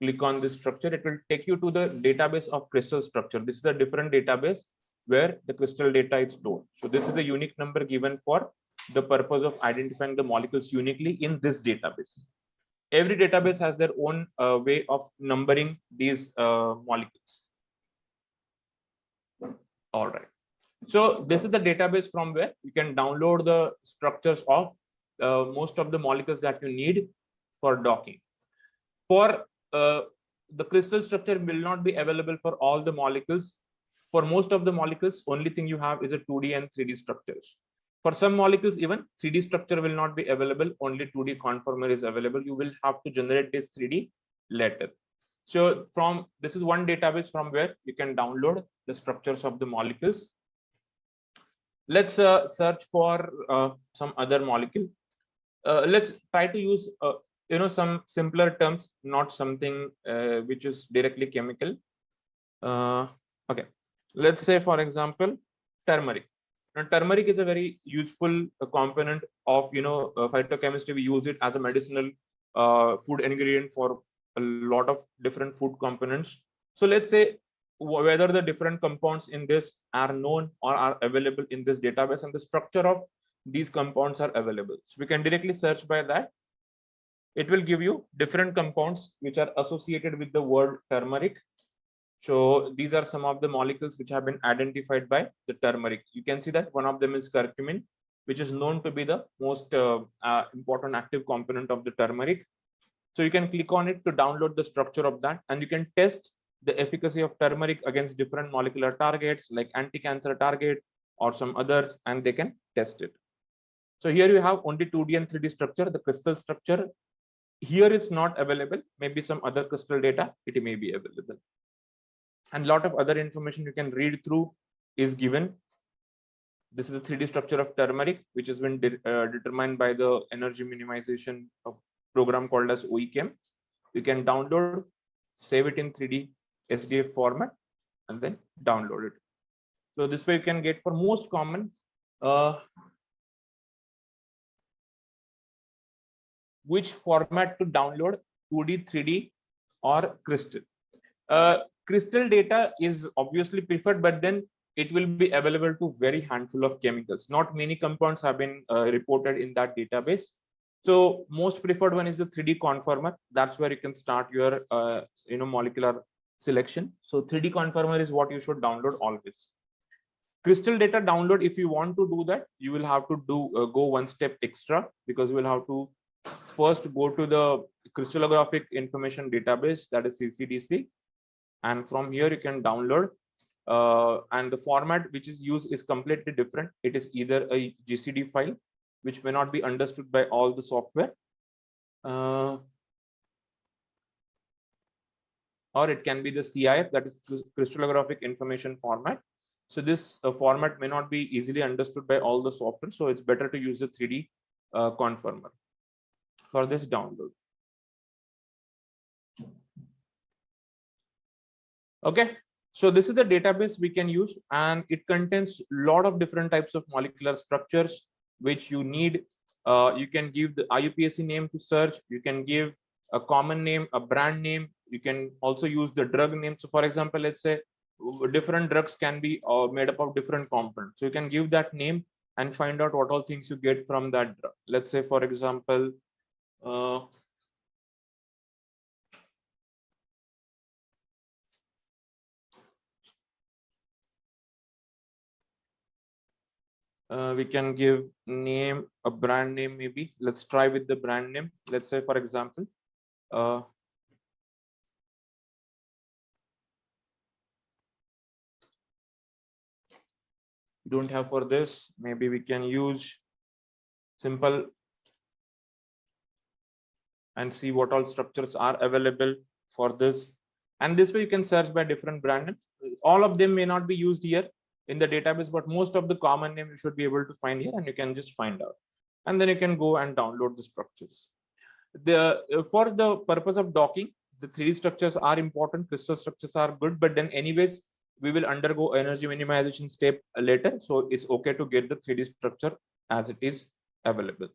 click on this structure, it will take you to the database of crystal structure. This is a different database where the crystal data is stored. So this is a unique number given for the purpose of identifying the molecules uniquely in this database. Every database has their own way of numbering these molecules. All right. So this is the database from where you can download the structures of most of the molecules that you need for docking. For the crystal structure will not be available for all the molecules. For most of the molecules, only thing you have is a 2D and 3D structures. For some molecules, even 3D structure will not be available. Only 2D conformer is available. You will have to generate this 3D later. So from this is one database from where you can download the structures of the molecules. Let's search for some other molecule. Let's try to use some simpler terms, not something which is directly chemical. Okay, let's say for example turmeric. Now turmeric is a very useful component of phytochemistry. We use it as a medicinal food ingredient for a lot of different food components. So let's say whether the different compounds in this are known or are available in this database, and the structure of these compounds are available. So we can directly search by that. It will give you different compounds which are associated with the word turmeric. So these are some of the molecules which have been identified by the turmeric. You can see that one of them is curcumin, which is known to be the most important active component of the turmeric. So you can click on it to download the structure of that, and you can test the efficacy of turmeric against different molecular targets like anti-cancer target or some others, and they can test it. So here you have only 2D and 3D structure. The crystal structure here is not available. Maybe some other crystal data, it may be available. And a lot of other information you can read through is given. This is the 3D structure of turmeric, which has been determined by the energy minimization of program called as OEChem. You can download, save it in 3D SDF format, and then download it. So this way you can get for most common which format to download, 2D, 3D, or crystal. Crystal data is obviously preferred, but then it will be available to very handful of chemicals. Not many compounds have been reported in that database. So most preferred one is the 3D conformer. That's where you can start your molecular selection. So 3D conformer is what you should download always. Crystal data download, if you want to do that, you will have to go one step extra, because you will have to first go to the crystallographic information database, that is CCDC, and from here you can download, and the format which is used is completely different. It is either a GCD file, which may not be understood by all the software, or it can be the CIF, that is crystallographic information format. So this format may not be easily understood by all the software, so it's better to use the 3D conformer for this download. Okay, so this is the database we can use, and it contains a lot of different types of molecular structures which you need. You can give the IUPAC name to search. You can give a common name, a brand name. You can also use the drug name. So for example, let's say different drugs can be made up of different compounds. So you can give that name and find out what all things you get from that drug. Let's say, for example, we can give name, a brand name maybe. Let's try with the brand name. Let's say, for example, don't have for this, maybe we can use simple and see what all structures are available for this. And this way you can search by different brand names. All of them may not be used here in the database, but most of the common name you should be able to find here, and you can just find out. And then you can go and download the structures. For the purpose of docking, the 3D structures are important, crystal structures are good, but then anyways, we will undergo energy minimization step later. So it's okay to get the 3D structure as it is available.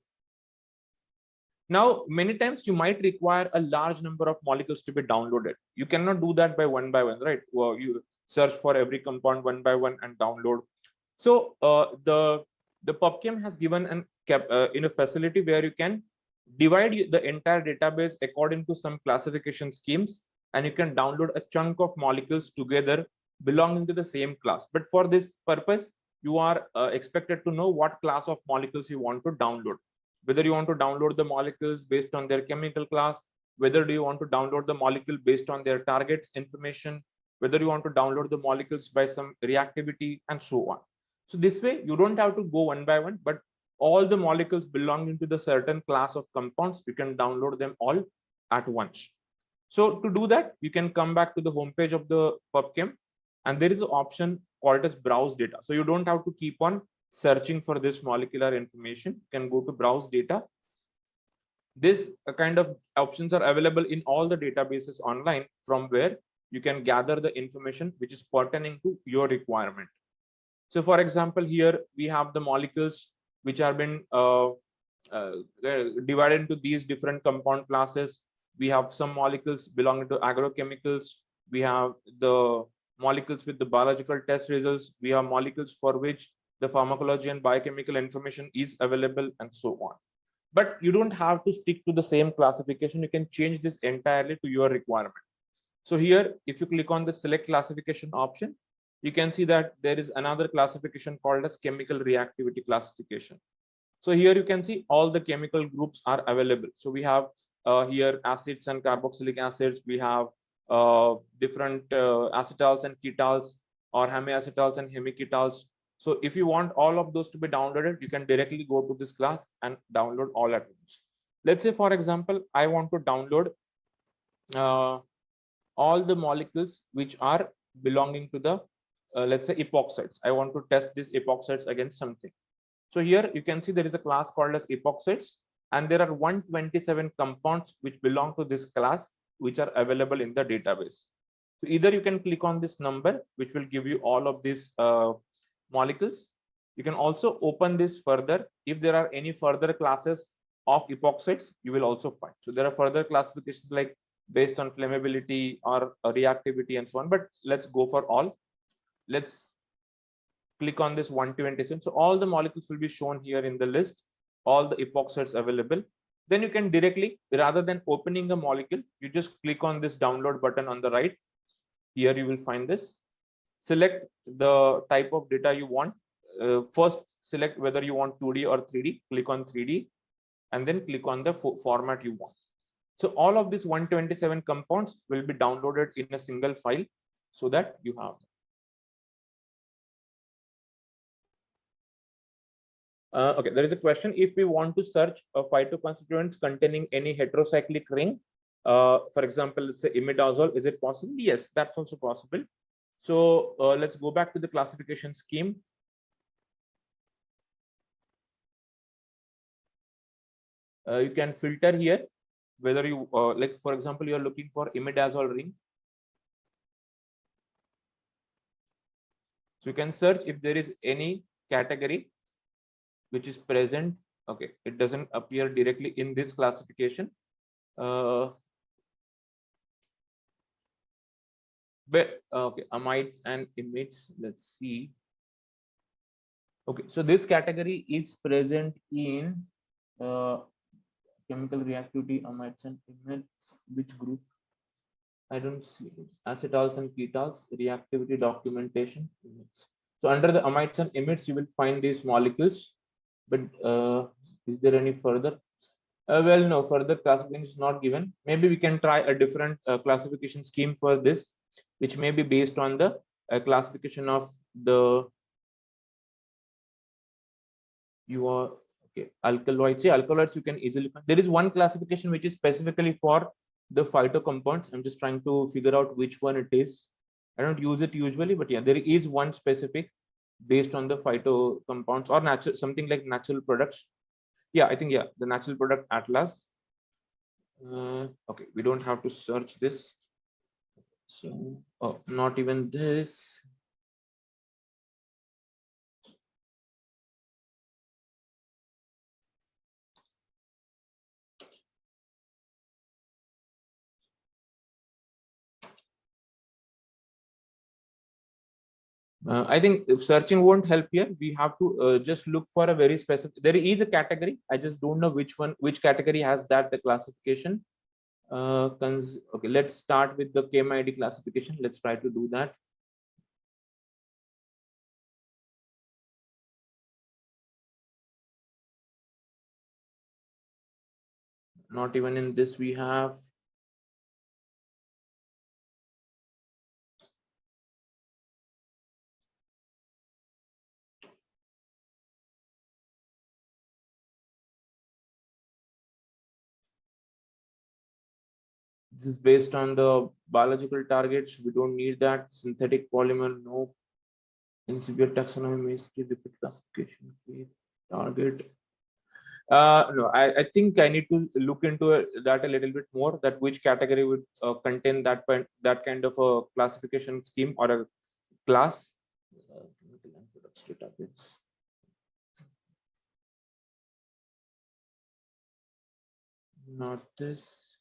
Now, many times you might require a large number of molecules to be downloaded. You cannot do that by one, right? Well, you search for every compound one by one and download. So the PubChem has given an in a facility where you can divide the entire database according to some classification schemes, and you can download a chunk of molecules together belonging to the same class. But for this purpose, you are expected to know what class of molecules you want to download. Whether you want to download the molecules based on their chemical class, whether do you want to download the molecule based on their targets information, whether you want to download the molecules by some reactivity, and so on. So this way, you don't have to go one by one, but all the molecules belonging to the certain class of compounds, you can download them all at once. So to do that, you can come back to the homepage of the PubChem, and there is an option called as browse data. So you don't have to keep on searching for this molecular information. You can go to browse data. This kind of options are available in all the databases online, from where you can gather the information which is pertaining to your requirement. So for example, here we have the molecules which have been divided into these different compound classes. We have some molecules belonging to agrochemicals. We have the molecules with the biological test results. We have molecules for which the pharmacology and biochemical information is available, and so on. But you don't have to stick to the same classification. You can change this entirely to your requirement. So here, if you click on the select classification option, you can see that there is another classification called as chemical reactivity classification. So here you can see all the chemical groups are available. So we have here acids and carboxylic acids. We have different acetals and ketals, or hemiacetals and hemiketals. So if you want all of those to be downloaded, you can directly go to this class and download all at once. Let's say, for example, I want to download all the molecules which are belonging to the, let's say, epoxides. I want to test these epoxides against something. So here you can see there is a class called as epoxides, and there are 127 compounds which belong to this class, which are available in the database. So either you can click on this number, which will give you all of these molecules. You can also open this further. If there are any further classes of epoxides, you will also find. So there are further classifications like based on flammability or reactivity and so on. But let's go for all. Let's click on this 127. So all the molecules will be shown here in the list, all the epoxides available. Then you can directly, rather than opening a molecule, you just click on this download button on the right. Here you will find this. Select the type of data you want. First, select whether you want 2D or 3D. Click on 3D, and then click on the format you want. So all of these 127 compounds will be downloaded in a single file, so that you have. Okay, there is a question. If we want to search phytoconstituents containing any heterocyclic ring, for example, let's say imidazole, is it possible? Yes, that's also possible. So let's go back to the classification scheme. You can filter here whether you like, for example, you are looking for imidazole ring. So you can search if there is any category which is present. Okay, it doesn't appear directly in this classification. But okay, amides and imides, let's see. Okay, so this category is present in chemical reactivity, amides and imides. Which group? I don't see it. Acetals and ketals, reactivity documentation. So under the amides and imides, you will find these molecules. But is there any further? Well, no, further classification is not given. Maybe we can try a different classification scheme for this, which may be based on the classification of the alkaloids. See, alkaloids you can easily find. There is one classification which is specifically for the phytocompounds. I'm just trying to figure out which one it is. I don't use it usually, but yeah, there is one specific based on the phytocompounds or natural, something like natural products. Yeah, I think, yeah, the natural product atlas. Okay, we don't have to search this. So, oh, not even this. I think if searching won't help here. We have to just look for a very specific. There is a category. I just don't know which one, which category has that the classification. Okay, let's start with the KMID classification. Let's try to do that. Not even in this we have. This is based on the biological targets. We don't need that. Synthetic polymer, no. In severe taxonomy, mystery, lipid classification, target. No, I think I need to look into that a little bit more. That which category would contain that kind of a classification scheme or a class. Not this.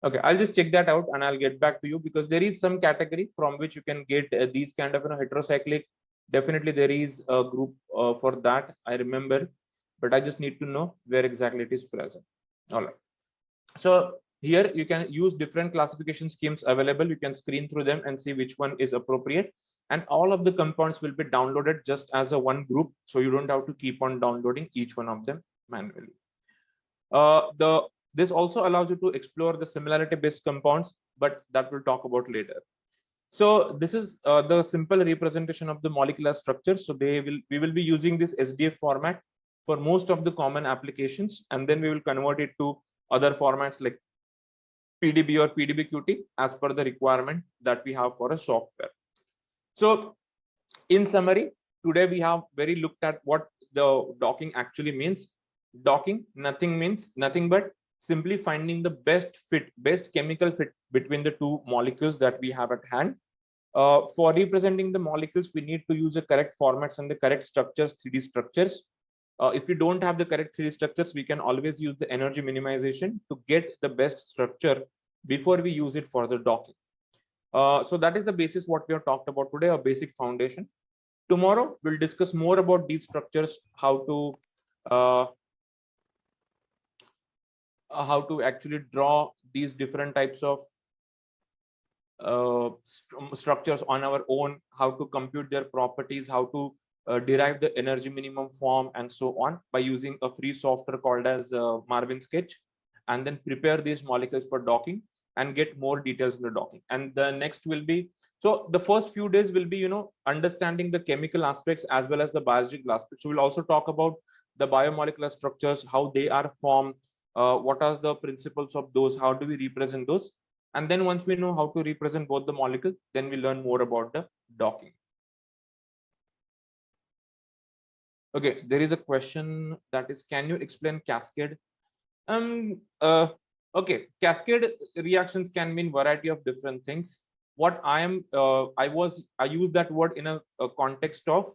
Okay, I'll just check that out and I'll get back to you, because there is some category from which you can get these kind of heterocyclic. Definitely there is a group for that, I remember, but I just need to know where exactly it is present. All right. So here you can use different classification schemes available. You can screen through them and see which one is appropriate. And all of the compounds will be downloaded just as a one group. So you don't have to keep on downloading each one of them manually. This also allows you to explore the similarity based compounds, but that we'll talk about later. So this is the simple representation of the molecular structure. So we will be using this SDF format for most of the common applications, and then we will convert it to other formats like PDB or PDBQT as per the requirement that we have for a software. So in summary, today we have very looked at what the docking actually means. Docking means nothing but simply finding the best chemical fit between the two molecules that we have at hand. For representing the molecules, we need to use the correct formats and the correct structures, 3D structures. If we don't have the correct 3D structures, we can always use the energy minimization to get the best structure before we use it for the docking. So that is the basis what we have talked about today, a basic foundation. Tomorrow, we'll discuss more about these structures, how to actually draw these different types of structures on our own, how to compute their properties, how to derive the energy minimum form, and so on, by using a free software called as Marvin Sketch, and then prepare these molecules for docking and get more details in the docking. And the next will be, so the first few days will be, understanding the chemical aspects as well as the biological aspects. So we'll also talk about the biomolecular structures, how they are formed, what are the principles of those, how do we represent those. And then once we know how to represent both the molecules, then we learn more about the docking. Okay, there is a question that is, can you explain cascade? Okay, cascade reactions can mean variety of different things. What I use that word in a context of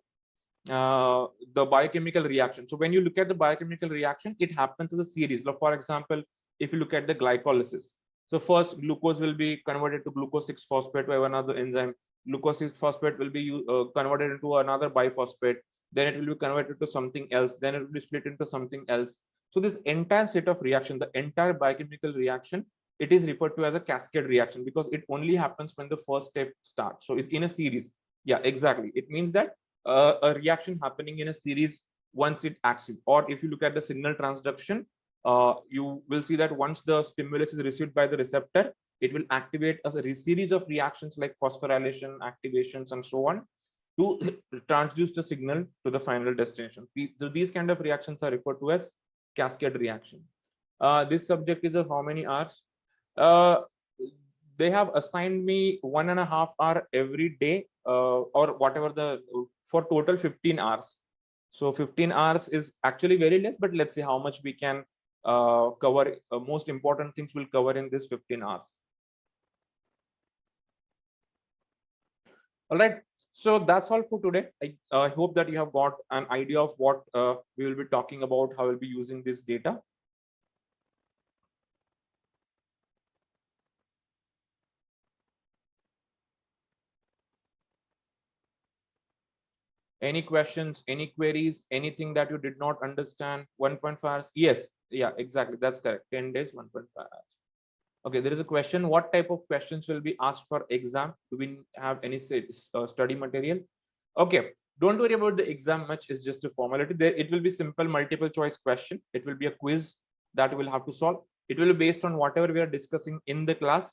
the biochemical reaction. So when you look at the biochemical reaction, it happens as a series. For example, if you look at the glycolysis, so first glucose will be converted to glucose 6-phosphate by another enzyme. Glucose 6-phosphate will be converted into another biphosphate. Then it will be converted to something else. Then it will be split into something else. So this entire set of reaction, the entire biochemical reaction, it is referred to as a cascade reaction, because it only happens when the first step starts. So it's in a series. Yeah, exactly. It means that a reaction happening in a series once it acts. Or if you look at the signal transduction, you will see that once the stimulus is received by the receptor, it will activate as a series of reactions like phosphorylation, activations, and so on, to transduce the signal to the final destination. So these kind of reactions are referred to as cascade reaction. This subject is of how many hours? Uh, they have assigned me 1.5 hour every day, or whatever for total 15 hours. So 15 hours is actually very less, but let's see how much we can cover. Most important things will cover in this 15 hours. All right. So that's all for today. I hope that you have got an idea of what we will be talking about, how we'll be using this data. Any questions, any queries, anything that you did not understand? 1.5 hours? Yes. Yeah, exactly. That's correct. 10 days, 1.5 hours. Okay, there is a question. What type of questions will be asked for exam? Do we have any study material? Okay, don't worry about the exam much. It's just a formality. There, it will be simple multiple choice question. It will be a quiz that we'll have to solve. It will be based on whatever we are discussing in the class.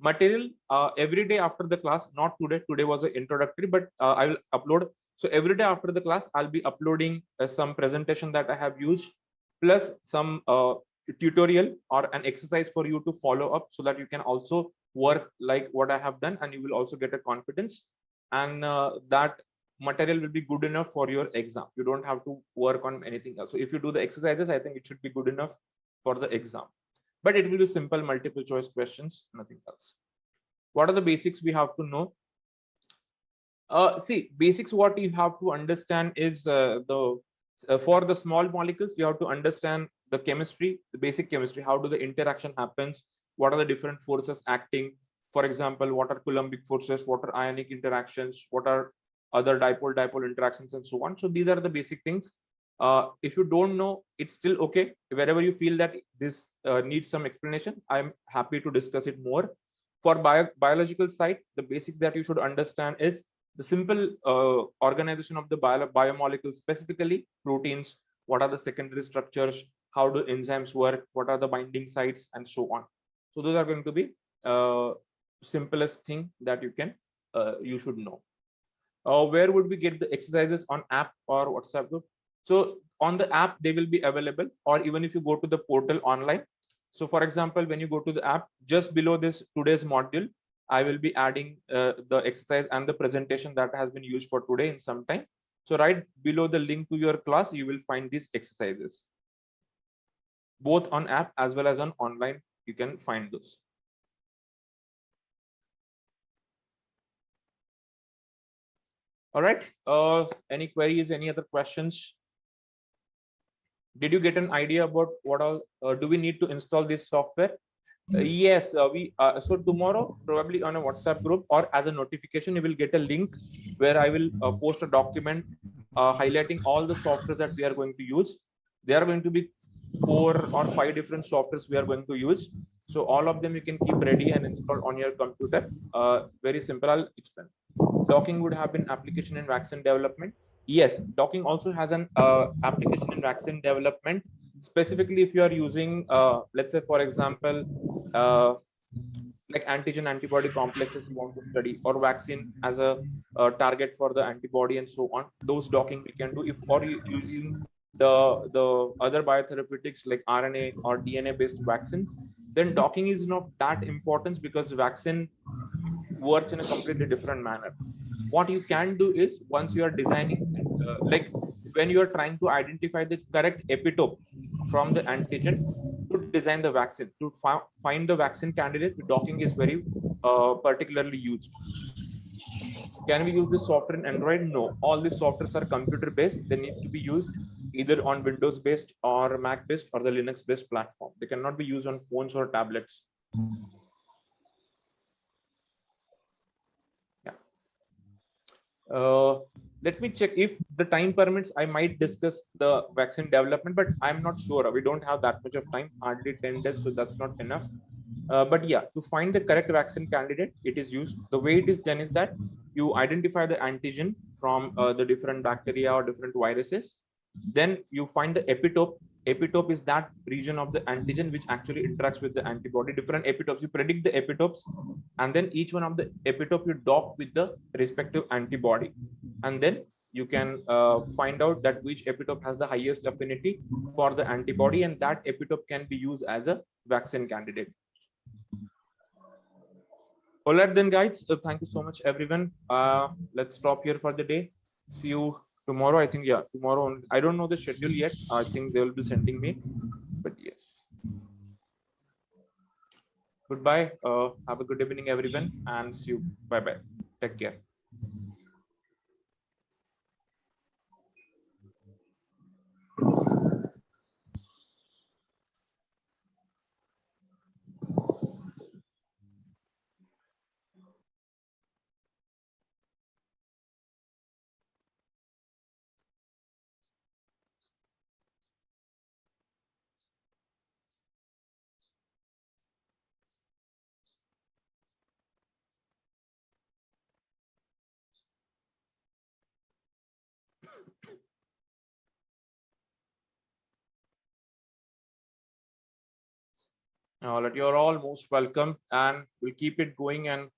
Material every day after the class, not today. Today was an introductory, but I will upload. So every day after the class, I'll be uploading some presentation that I have used, plus some tutorial or an exercise for you to follow up, so that you can also work like what I have done, and you will also get a confidence, and that material will be good enough for your exam. You don't have to work on anything else. So if you do the exercises, I think it should be good enough for the exam. But it will be simple multiple choice questions, nothing else. What are the basics we have to know? See, basics, what you have to understand is for the small molecules, you have to understand the chemistry, the basic chemistry. How do the interaction happens? What are the different forces acting? For example, what are Coulombic forces? What are ionic interactions? What are other dipole-dipole interactions, and so on? So these are the basic things. If you don't know, it's still okay. Wherever you feel that this needs some explanation, I'm happy to discuss it more. For biological side, the basics that you should understand is the simple organization of the biomolecules, specifically proteins. What are the secondary structures? How do enzymes work? What are the binding sites, and so on? So those are going to be simplest thing that you should know. Where would we get the exercises? On app or WhatsApp group? So on the app, they will be available, or even if you go to the portal online. So for example, when you go to the app, just below this today's module, I will be adding the exercise and the presentation that has been used for today in some time. So right below the link to your class, you will find these exercises. Both on app as well as on online, you can find those. All right. Any queries, any other questions? Did you get an idea about what all do we need to install this software? Yes, so tomorrow, probably on a WhatsApp group or as a notification, you will get a link where I will post a document highlighting all the software that we are going to use. There are going to be 4 or 5 different softwares we are going to use. So all of them you can keep ready and install on your computer. Very simple. I'll explain. Docking would have been application in vaccine development. Yes, docking also has an application in vaccine development. Specifically, if you are using, let's say, for example, like antigen antibody complexes you want to study, or vaccine as a target for the antibody, and so on. Those docking we can do. If or using the other biotherapeutics like RNA or DNA based vaccines, then docking is not that important, because vaccine works in a completely different manner. What you can do is, once you are designing, like when you are trying to identify the correct epitope from the antigen to design the vaccine, to find the vaccine candidate, docking is very particularly used. Can we use this software in Android? No, all these softwares are computer based. They need to be used either on Windows based or Mac based or the Linux based platform. They cannot be used on phones or tablets. Let me check. If the time permits, I might discuss the vaccine development, but I'm not sure. We don't have that much of time, hardly 10 days, so that's not enough. But yeah, to find the correct vaccine candidate, it is used. The way it is done is that you identify the antigen from the different bacteria or different viruses. Then you find the epitope. Epitope is that region of the antigen which actually interacts with the antibody. Different epitopes, you predict the epitopes, and then each one of the epitope you dock with the respective antibody, and then you can find out that which epitope has the highest affinity for the antibody, and that epitope can be used as a vaccine candidate. All right then, guys. Thank you so much, everyone. Let's stop here for the day. See you tomorrow. I think, yeah, tomorrow. I don't know the schedule yet. I think they will be sending me, but yes. Goodbye. Have a good evening, everyone, and see you. Bye bye. Take care. All right, you're all most welcome, and we'll keep it going and